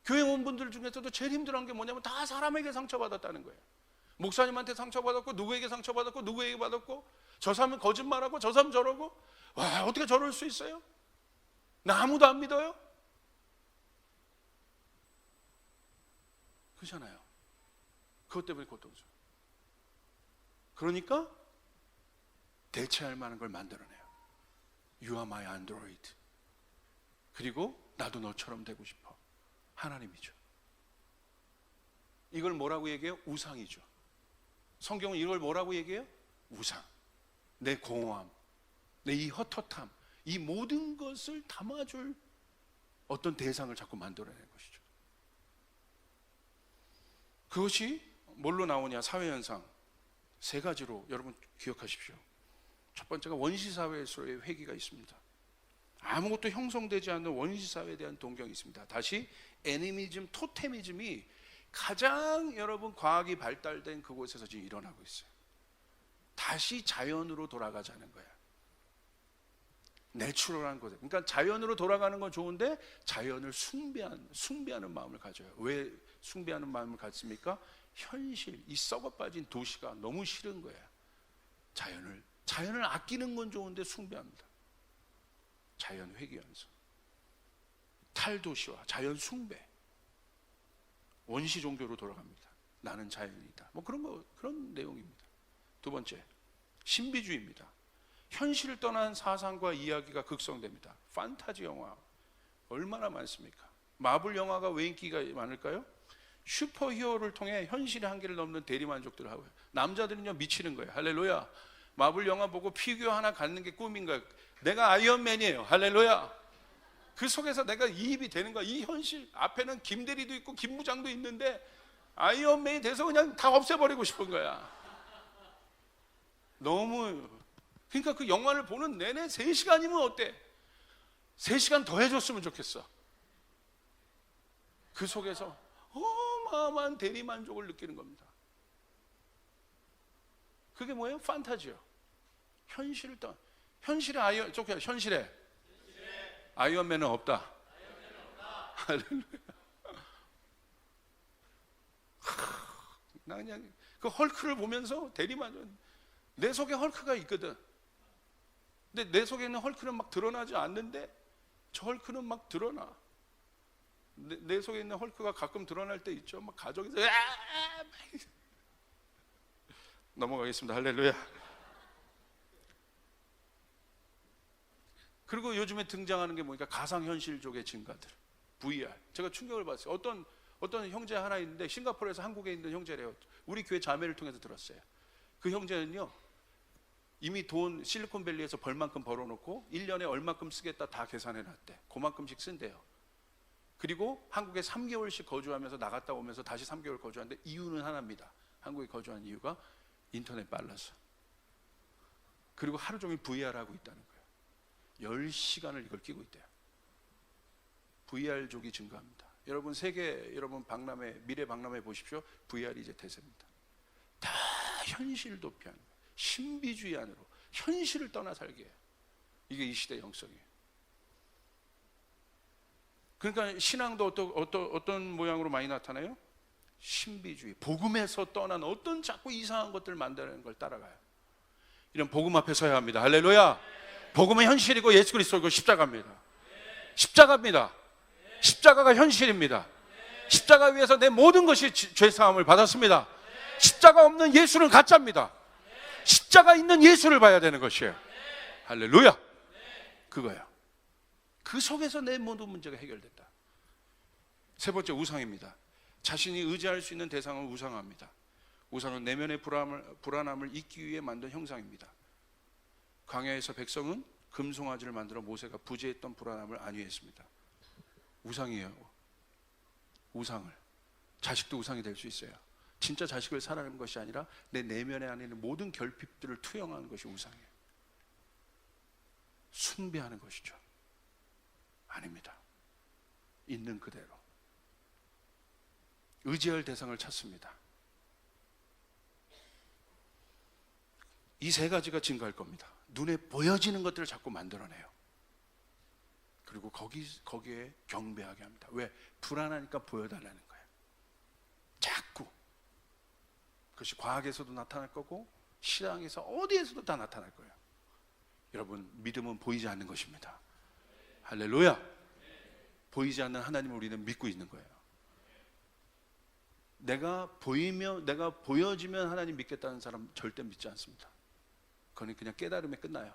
교회 온 분들 중에서도 제일 힘들어한 게 뭐냐면 다 사람에게 상처받았다는 거예요. 목사님한테 상처받았고 누구에게 상처받았고 누구에게 받았고 저 사람은 거짓말하고 저 사람 저러고 와 어떻게 저럴 수 있어요? 나 아무도 안 믿어요? 그렇잖아요. 그것 때문에 고통스러워요. 그러니까 대체할 만한 걸 만들어내요. You are my android. 그리고 나도 너처럼 되고 싶어. 하나님이죠. 이걸 뭐라고 얘기해요? 우상이죠. 성경은 이걸 뭐라고 얘기해요? 우상. 내 공허함, 내 이 헛헛함, 이 모든 것을 담아줄 어떤 대상을 자꾸 만들어내는 것이죠. 그것이 뭘로 나오냐? 사회현상 세 가지로 여러분 기억하십시오. 첫 번째가 원시사회에서의 회귀가 있습니다. 아무것도 형성되지 않는 원시사회에 대한 동경이 있습니다. 다시 애니미즘, 토테미즘이 가장 여러분 과학이 발달된 그곳에서 지금 일어나고 있어요. 다시 자연으로 돌아가자는 거야. 내추럴한 것. 그러니까 자연으로 돌아가는 건 좋은데 자연을 숭배하는 마음을 가져요. 왜 숭배하는 마음을 갖습니까? 현실, 이 썩어 빠진 도시가 너무 싫은 거야. 자연을 아끼는 건 좋은데 숭배합니다. 자연 회귀하면서 탈도시와 자연 숭배, 원시 종교로 돌아갑니다. 나는 자연이다. 뭐 그런 내용입니다. 두 번째, 신비주의입니다. 현실을 떠난 사상과 이야기가 극성됩니다. 판타지 영화 얼마나 많습니까? 마블 영화가 왜 인기가 많을까요? 슈퍼히어로를 통해 현실의 한계를 넘는 대리만족들을 하고요. 남자들은요 미치는 거예요. 할렐루야. 마블 영화 보고 피규어 하나 갖는 게 꿈인 거예요. 내가 아이언맨이에요. 할렐루야. 그 속에서 내가 이입이 되는 거야. 이 현실 앞에는 김대리도 있고 김부장도 있는데 아이언맨이 돼서 그냥 다 없애버리고 싶은 거야. 너무, 그러니까 그 영화를 보는 내내 3시간이면 어때? 3시간 더 해줬으면 좋겠어. 그 속에서 어마어마한 대리만족을 느끼는 겁니다. 그게 뭐예요? 판타지요. 현실에 아이언맨은 없다. 할렐루야. 나 그냥 그 헐크를 보면서 대리만족. 내 속에 헐크가 있거든. 근데 내 속에 있는 헐크는 막 드러나지 않는데 저 헐크는 막 드러나. 내 속에 있는 헐크가 가끔 드러날 때 있죠. 막 가족에서 넘어가겠습니다. 할렐루야. 그리고 요즘에 등장하는 게 뭐니까 가상현실족의 증가들, VR. 제가 충격을 받았어요. 어떤 형제 하나 있는데 싱가포르에서 한국에 있는 형제래요. 우리 교회 자매를 통해서 들었어요. 그 형제는요 이미 돈 실리콘밸리에서 벌만큼 벌어놓고 1년에 얼마큼 쓰겠다 다 계산해 놨대. 그만큼씩 쓴대요. 그리고 한국에 3개월씩 거주하면서 나갔다 오면서 다시 3개월 거주하는데 이유는 하나입니다. 한국에 거주한 이유가 인터넷 빨라서. 그리고 하루 종일 VR하고 있다는 거예요. 10시간을 이걸 끼고 있대요. VR족이 증가합니다. 여러분 여러분 미래 박람회 보십시오. VR이 이제 대세입니다. 다 현실 도피하는 거예요. 신비주의 안으로 현실을 떠나 살게 해요. 이게 이 시대의 영성이에요. 그러니까 신앙도 어떤 모양으로 많이 나타나요? 신비주의, 복음에서 떠난 어떤 자꾸 이상한 것들 만드는 걸 따라가요. 이런 복음 앞에 서야 합니다. 할렐루야. 복음은 현실이고 예수 그리스도고 십자가입니다. 십자가입니다. 십자가가 현실입니다. 십자가 위에서 내 모든 것이 죄사함을 받았습니다. 십자가 없는 예수는 가짜입니다. 십자가 있는 예수를 봐야 되는 것이에요. 할렐루야. 그거예요. 그 속에서 내 모든 문제가 해결됐다. 세 번째, 우상입니다. 자신이 의지할 수 있는 대상을 우상화합니다. 우상은 내면의 불안함을 잊기 위해 만든 형상입니다. 광야에서 백성은 금송아지를 만들어 모세가 부재했던 불안함을 안위했습니다. 우상이에요. 우상을. 자식도 우상이 될 수 있어요. 진짜 자식을 사랑하는 것이 아니라 내 내면에 안에 있는 모든 결핍들을 투영하는 것이 우상이에요. 숭배하는 것이죠. 아닙니다. 있는 그대로 의지할 대상을 찾습니다. 이 세 가지가 증가할 겁니다. 눈에 보여지는 것들을 자꾸 만들어내요. 그리고 거기에 경배하게 합니다. 왜? 불안하니까 보여달라는 거예요. 자꾸. 그것이 과학에서도 나타날 거고 신앙에서 어디에서도 다 나타날 거예요. 여러분, 믿음은 보이지 않는 것입니다. 할렐루야. 보이지 않는 하나님을 우리는 믿고 있는 거예요. 내가 보여지면 하나님 믿겠다는 사람 절대 믿지 않습니다. 그건 그냥 깨달음에 끝나요.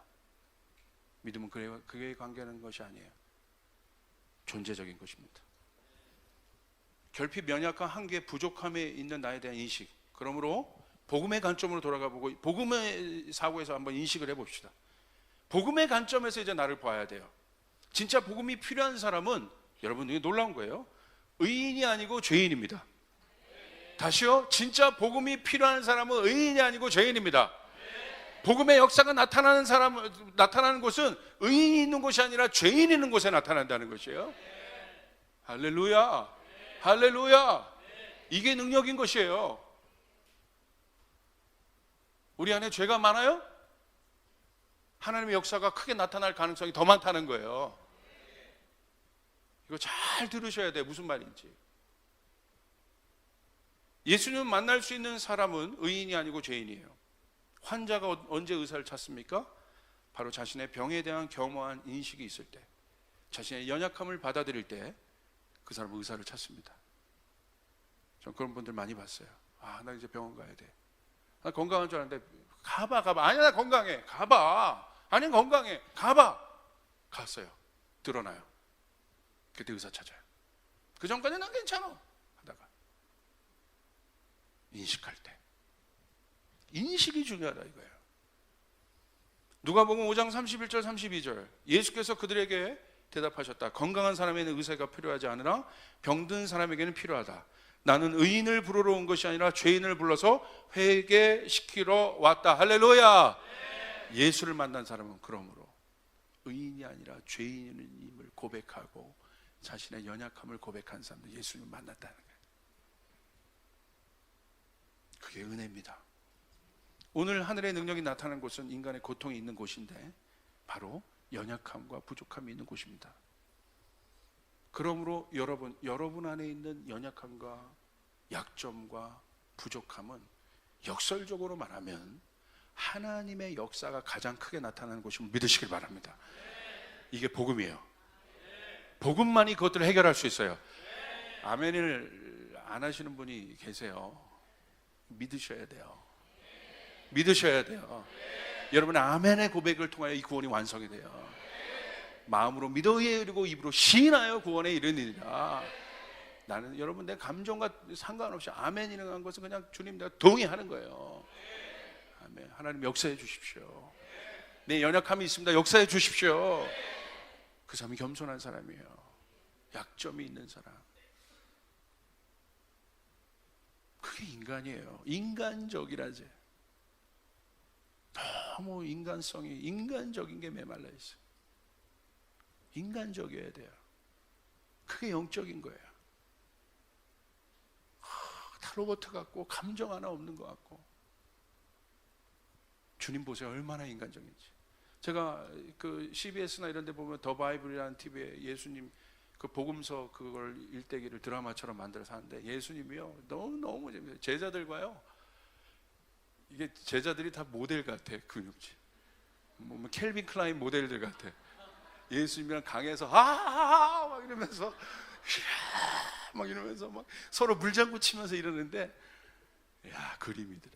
믿음은 그에 관계하는 것이 아니에요. 존재적인 것입니다. 결핍, 연약한, 한계, 부족함에 있는 나에 대한 인식. 그러므로 복음의 관점으로 돌아가 보고 복음의 사고에서 한번 인식을 해봅시다. 복음의 관점에서 이제 나를 봐야 돼요. 진짜 복음이 필요한 사람은, 여러분 이게 놀라운 거예요, 의인이 아니고 죄인입니다. 다시요. 진짜 복음이 필요한 사람은 의인이 아니고 죄인입니다. 복음의 역사가 나타나는 곳은 의인이 있는 곳이 아니라 죄인이 있는 곳에 나타난다는 것이에요. 할렐루야. 할렐루야. 이게 능력인 것이에요. 우리 안에 죄가 많아요? 하나님의 역사가 크게 나타날 가능성이 더 많다는 거예요. 이거 잘 들으셔야 돼요. 무슨 말인지. 예수님 만날 수 있는 사람은 의인이 아니고 죄인이에요. 환자가 언제 의사를 찾습니까? 바로 자신의 병에 대한 겸허한 인식이 있을 때, 자신의 연약함을 받아들일 때 그 사람은 의사를 찾습니다. 전 그런 분들 많이 봤어요. 나 이제 병원 가야 돼. 나 건강한 줄 알았는데 가봐. 아니야, 나 건강해. 가봐. 아니, 건강해. 가봐. 갔어요. 드러나요. 그때 의사 찾아요. 그 전까지는 난 괜찮아 하다가 인식할 때, 인식이 중요하다 이거예요. 누가복음 5장 31절 32절, 예수께서 그들에게 대답하셨다. 건강한 사람에게는 의사가 필요하지 않으나 병든 사람에게는 필요하다. 나는 의인을 부르러 온 것이 아니라 죄인을 불러서 회개시키러 왔다. 할렐루야. 예수를 만난 사람은 그러므로 의인이 아니라 죄인임을 고백하고 자신의 연약함을 고백한 사람도 예수님을 만났다는 거예요. 그게 은혜입니다. 오늘 하늘의 능력이 나타나는 곳은 인간의 고통이 있는 곳인데 바로 연약함과 부족함이 있는 곳입니다. 그러므로 여러분 안에 있는 연약함과 약점과 부족함은 역설적으로 말하면 하나님의 역사가 가장 크게 나타나는 곳임을 믿으시길 바랍니다. 이게 복음이에요. 복음만이 그것들을 해결할 수 있어요. 아멘을 안 하시는 분이 계세요. 믿으셔야 돼요. 믿으셔야 돼요. 여러분의 아멘의 고백을 통하여 이 구원이 완성이 돼요. 마음으로 믿어 이르고 입으로 시인하여 구원에 이르니라. 나는 여러분 내 감정과 상관없이 아멘이라는 한 것은 그냥 주님 내가 동의하는 거예요. 아멘. 하나님 역사해 주십시오. 내 연약함이 있습니다. 역사해 주십시오. 그 사람이 겸손한 사람이에요. 약점이 있는 사람. 그게 인간이에요. 인간적이라지. 너무 인간성이, 인간적인 게 메말라 있어요. 인간적이어야 돼요. 그게 영적인 거예요. 다 로봇 같고 감정 하나 없는 것 같고. 주님 보세요. 얼마나 인간적인지. 제가 그 CBS나 이런 데 보면 더 바이블이라는 TV에 예수님 그 복음서 그걸 일대기를 드라마처럼 만들어서 하는데 예수님이요 너무 재밌어요. 제자들과요, 이게 제자들이 다 모델 같아. 근육질 뭐 켈빈 클라인 모델들 같아. 예수님이랑 강에서 막 이러면서 막 이러면서 막 서로 물장구 치면서 이러는데, 야, 그림이더래.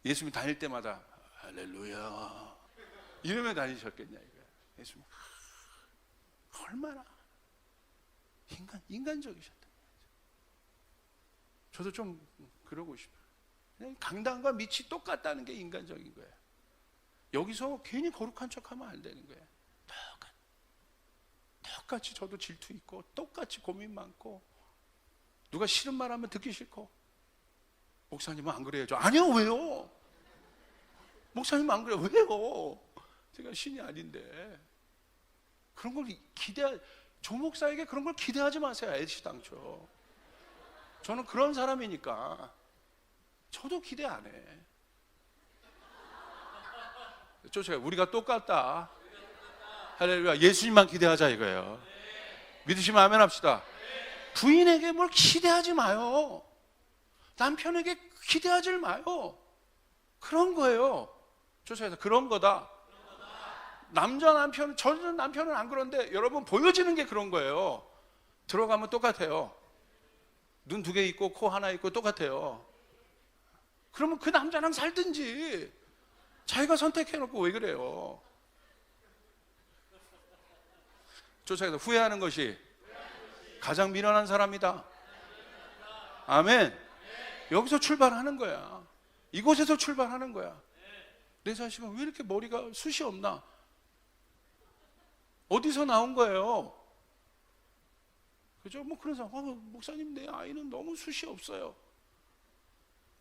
예수님 다닐 때마다 할렐루야 이러며 다니셨겠냐 이거야. 예수님 얼마나 인간적이셨다. 저도 좀 그러고 싶어요. 그냥 강단과 밑이 똑같다는 게 인간적인 거예요. 여기서 괜히 거룩한 척하면 안 되는 거예요. 똑같이 저도 질투 있고 똑같이 고민 많고 누가 싫은 말 하면 듣기 싫고. 목사님은 안 그래요? 아니요. 왜요? 목사님 안 그래요? 왜요? 제가 신이 아닌데. 그런 걸 조 목사에게 그런 걸 기대하지 마세요. 애시당초. 저는 그런 사람이니까 저도 기대 안 해. 쫓아요. 우리가 똑같다. 할렐루야. 예수님만 기대하자 이거예요. 믿으시면 아멘 합시다. 부인에게 뭘 기대하지 마요. 남편에게 기대하지 마요. 그런 거예요. 쫓아서 그런 거다. 저는 남편은 안 그런데 여러분 보여지는 게 그런 거예요. 들어가면 똑같아요. 눈 2개 있고 코 하나 있고 똑같아요. 그러면 그 남자랑 살든지. 자기가 선택해놓고 왜 그래요? 쫓아서 후회하는 것이 가장 미련한 사람이다. 아멘. 여기서 출발하는 거야. 이곳에서 출발하는 거야. 내 자식은 왜 이렇게 머리가 숱이 없나? 어디서 나온 거예요? 그죠? 뭐 그런 사람, 목사님 내 아이는 너무 숱이 없어요.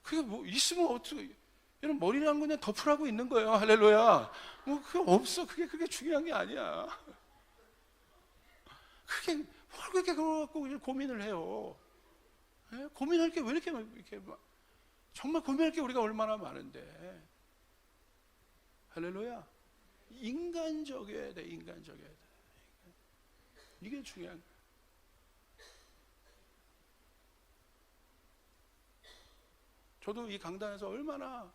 그게 뭐 있으면 어떻게? 이런 머리라는 건 그냥 덮으라고 있는 거예요. 할렐루야. 뭐 그게 없어. 그게 중요한 게 아니야. 그게 뭘 그렇게 그걸 갖고 고민을 해요? 네? 고민할 게 왜 이렇게 정말 고민할 게 우리가 얼마나 많은데. 할렐루야. 인간적이어야 돼. 인간적이어야 돼. 이게 중요한 거야. 저도 이 강단에서 얼마나,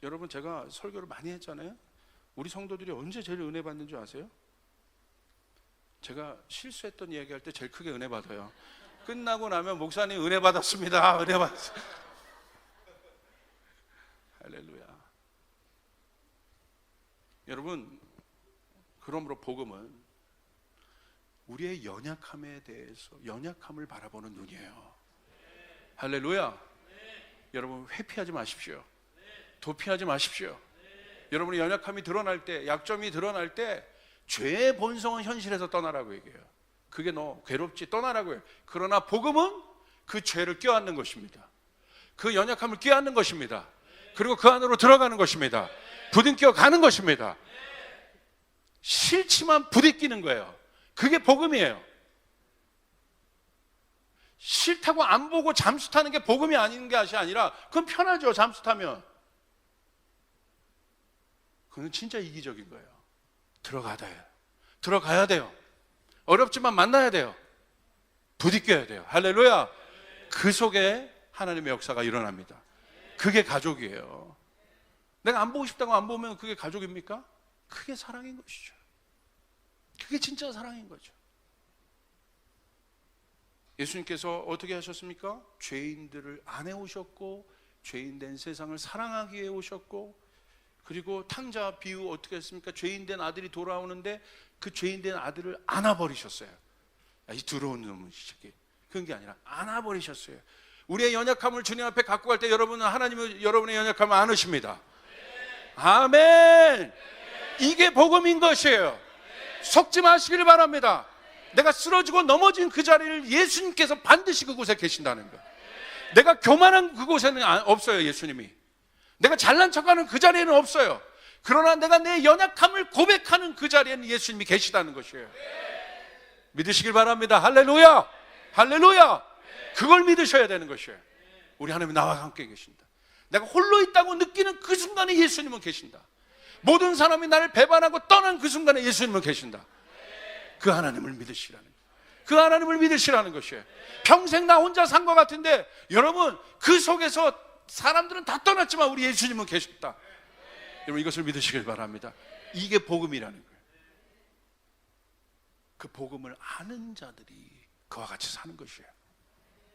여러분 제가 설교를 많이 했잖아요. 우리 성도들이 언제 제일 은혜 받는 줄 아세요? 제가 실수했던 이야기할 때 제일 크게 은혜 받아요. 끝나고 나면 목사님 은혜 받았습니다. 은혜 받았습니다. 할렐루야. 여러분, 그러므로 복음은 우리의 연약함에 대해서 연약함을 바라보는 눈이에요. 할렐루야. 여러분, 회피하지 마십시오. 도피하지 마십시오. 여러분의 연약함이 드러날 때, 약점이 드러날 때 죄의 본성은 현실에서 떠나라고 얘기해요. 그게 너 괴롭지, 떠나라고 해요. 그러나 복음은 그 죄를 껴안는 것입니다. 그 연약함을 껴안는 것입니다. 그리고 그 안으로 들어가는 것입니다. 부둥켜 가는 것입니다. 싫지만 부딪히는 거예요. 그게 복음이에요. 싫다고 안 보고 잠수 타는 게 복음이 아닌 것이 아니라, 그건 편하죠. 잠수 타면. 그건 진짜 이기적인 거예요. 들어가야 돼요. 어렵지만 만나야 돼요. 부딪혀야 돼요. 할렐루야. 그 속에 하나님의 역사가 일어납니다. 그게 가족이에요. 내가 안 보고 싶다고 안 보면 그게 가족입니까? 그게 사랑인 것이죠. 그게 진짜 사랑인 거죠. 예수님께서 어떻게 하셨습니까? 죄인들을 안에 오셨고, 죄인된 세상을 사랑하기 위해 오셨고, 그리고 탕자 비유 어떻게 했습니까? 죄인된 아들이 돌아오는데 그 죄인된 아들을 안아버리셨어요. 이 더러운 놈은 새끼. 그런 게 아니라 안아버리셨어요. 우리의 연약함을 주님 앞에 갖고 갈 때 여러분은 하나님은 여러분의 연약함을 안으십니다. 아멘. 이게 복음인 것이에요. 속지 마시기를 바랍니다. 내가 쓰러지고 넘어진 그 자리를 예수님께서 반드시 그곳에 계신다는 거예요. 내가 교만한 그곳에는 없어요. 예수님이. 내가 잘난 척하는 그 자리에는 없어요. 그러나 내가 내 연약함을 고백하는 그 자리에는 예수님이 계시다는 것이에요. 믿으시길 바랍니다. 할렐루야. 할렐루야. 그걸 믿으셔야 되는 것이에요. 우리 하나님이 나와 함께 계신다. 내가 홀로 있다고 느끼는 그 순간에 예수님은 계신다. 모든 사람이 나를 배반하고 떠난 그 순간에 예수님은 계신다. 그 하나님을 믿으시라는 거예요. 그 하나님을 믿으시라는 것이에요. 평생 나 혼자 산 것 같은데 여러분, 그 속에서 사람들은 다 떠났지만 우리 예수님은 계셨다. 여러분, 이것을 믿으시길 바랍니다. 이게 복음이라는 거예요. 그 복음을 아는 자들이 그와 같이 사는 것이에요.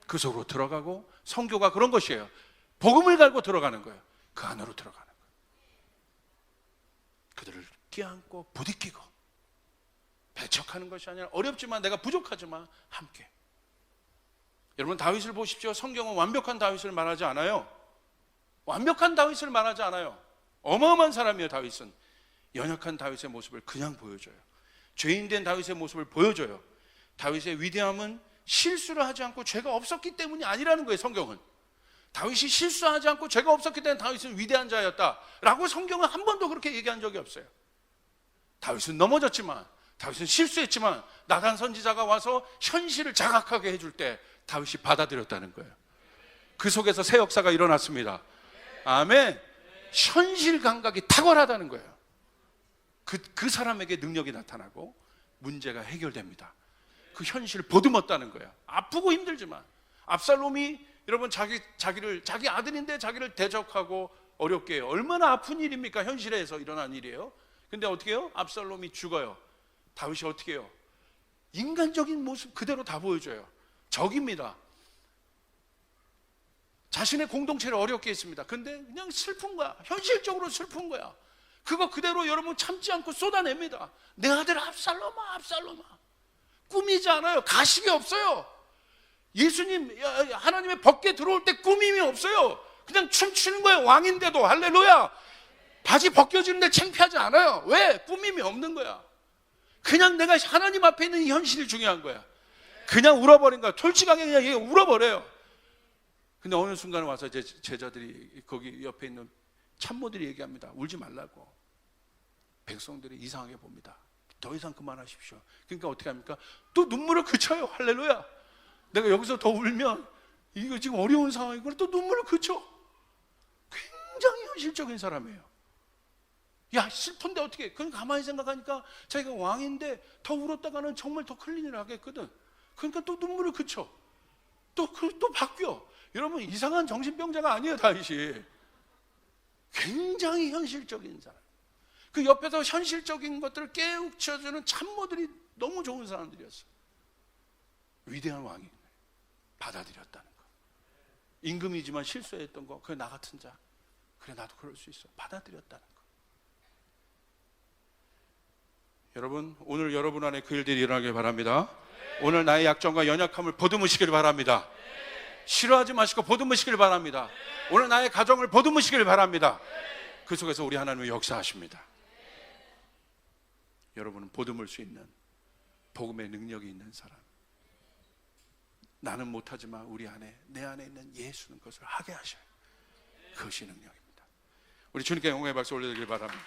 그 속으로 들어가고, 성교가 그런 것이에요. 복음을 갈고 들어가는 거예요. 그 안으로 들어가는 거예요. 그들을 끼안고 부딪히고 배척하는 것이 아니라, 어렵지만 내가 부족하지만 함께. 여러분, 다윗을 보십시오. 성경은 완벽한 다윗을 말하지 않아요. 완벽한 다윗을 말하지 않아요. 어마어마한 사람이에요. 다윗은 연약한 다윗의 모습을 그냥 보여줘요. 죄인된 다윗의 모습을 보여줘요. 다윗의 위대함은 실수를 하지 않고 죄가 없었기 때문이 아니라는 거예요. 성경은 다윗이 실수하지 않고 죄가 없었기 때문에 다윗은 위대한 자였다라고 성경은 한 번도 그렇게 얘기한 적이 없어요. 다윗은 넘어졌지만, 다윗은 실수했지만 나단 선지자가 와서 현실을 자각하게 해줄 때 다윗이 받아들였다는 거예요. 그 속에서 새 역사가 일어났습니다. 아멘. 현실 감각이 탁월하다는 거예요. 그 사람에게 능력이 나타나고 문제가 해결됩니다. 그 현실을 보듬었다는 거예요. 아프고 힘들지만. 압살롬이 여러분 자기 아들인데 자기를 대적하고 어렵게 해요. 얼마나 아픈 일입니까? 현실에서 일어난 일이에요. 근데 어떻게 해요? 압살롬이 죽어요. 다윗이 어떻게 해요? 인간적인 모습 그대로 다 보여줘요. 적입니다. 자신의 공동체를 어렵게 했습니다. 근데 그냥 슬픈 거야. 현실적으로 슬픈 거야. 그거 그대로 여러분 참지 않고 쏟아냅니다. 내 아들 압살롬아, 압살롬아. 꾸미지 않아요. 가식이 없어요. 예수님, 하나님의 법궤 들어올 때 꾸밈이 없어요. 그냥 춤추는 거예요. 왕인데도. 할렐루야. 바지 벗겨지는데 창피하지 않아요. 왜? 꾸밈이 없는 거야. 그냥 내가 하나님 앞에 있는 이 현실이 중요한 거야. 그냥 울어버린 거야. 솔직하게 그냥 울어버려요. 근데 어느 순간에 와서 제자들이 거기 옆에 있는 참모들이 얘기합니다. 울지 말라고. 백성들이 이상하게 봅니다. 더 이상 그만하십시오. 그러니까 어떻게 합니까? 또 눈물을 그쳐요. 할렐루야. 내가 여기서 더 울면 이거 지금 어려운 상황이고 또 눈물을 그쳐. 굉장히 현실적인 사람이에요. 야, 슬픈데 어떻게? 그럼 가만히 생각하니까 자기가 왕인데 더 울었다가는 정말 더 큰 일을 하겠거든. 그러니까 또 눈물을 그쳐. 또 바뀌어. 여러분, 이상한 정신병자가 아니에요. 다윗이 굉장히 현실적인 사람. 그 옆에서 현실적인 것들을 깨우쳐주는 참모들이 너무 좋은 사람들이었어요. 위대한 왕이에요. 받아들였다는 거. 임금이지만 실수했던 거, 그게 나 같은 자. 그래, 나도 그럴 수 있어. 받아들였다는 거. 여러분, 오늘 여러분 안에 그 일들이 일어나길 바랍니다. 오늘 나의 약점과 연약함을 보듬으시길 바랍니다. 싫어하지 마시고 보듬으시길 바랍니다. 오늘 나의 가정을 보듬으시길 바랍니다. 그 속에서 우리 하나님은 역사하십니다. 여러분은 보듬을 수 있는 복음의 능력이 있는 사람. 나는 못하지만 우리 안에, 내 안에 있는 예수는 그것을 하게 하셔요. 그것이 능력입니다. 우리 주님께 영광의 박수 올려드리길 바랍니다.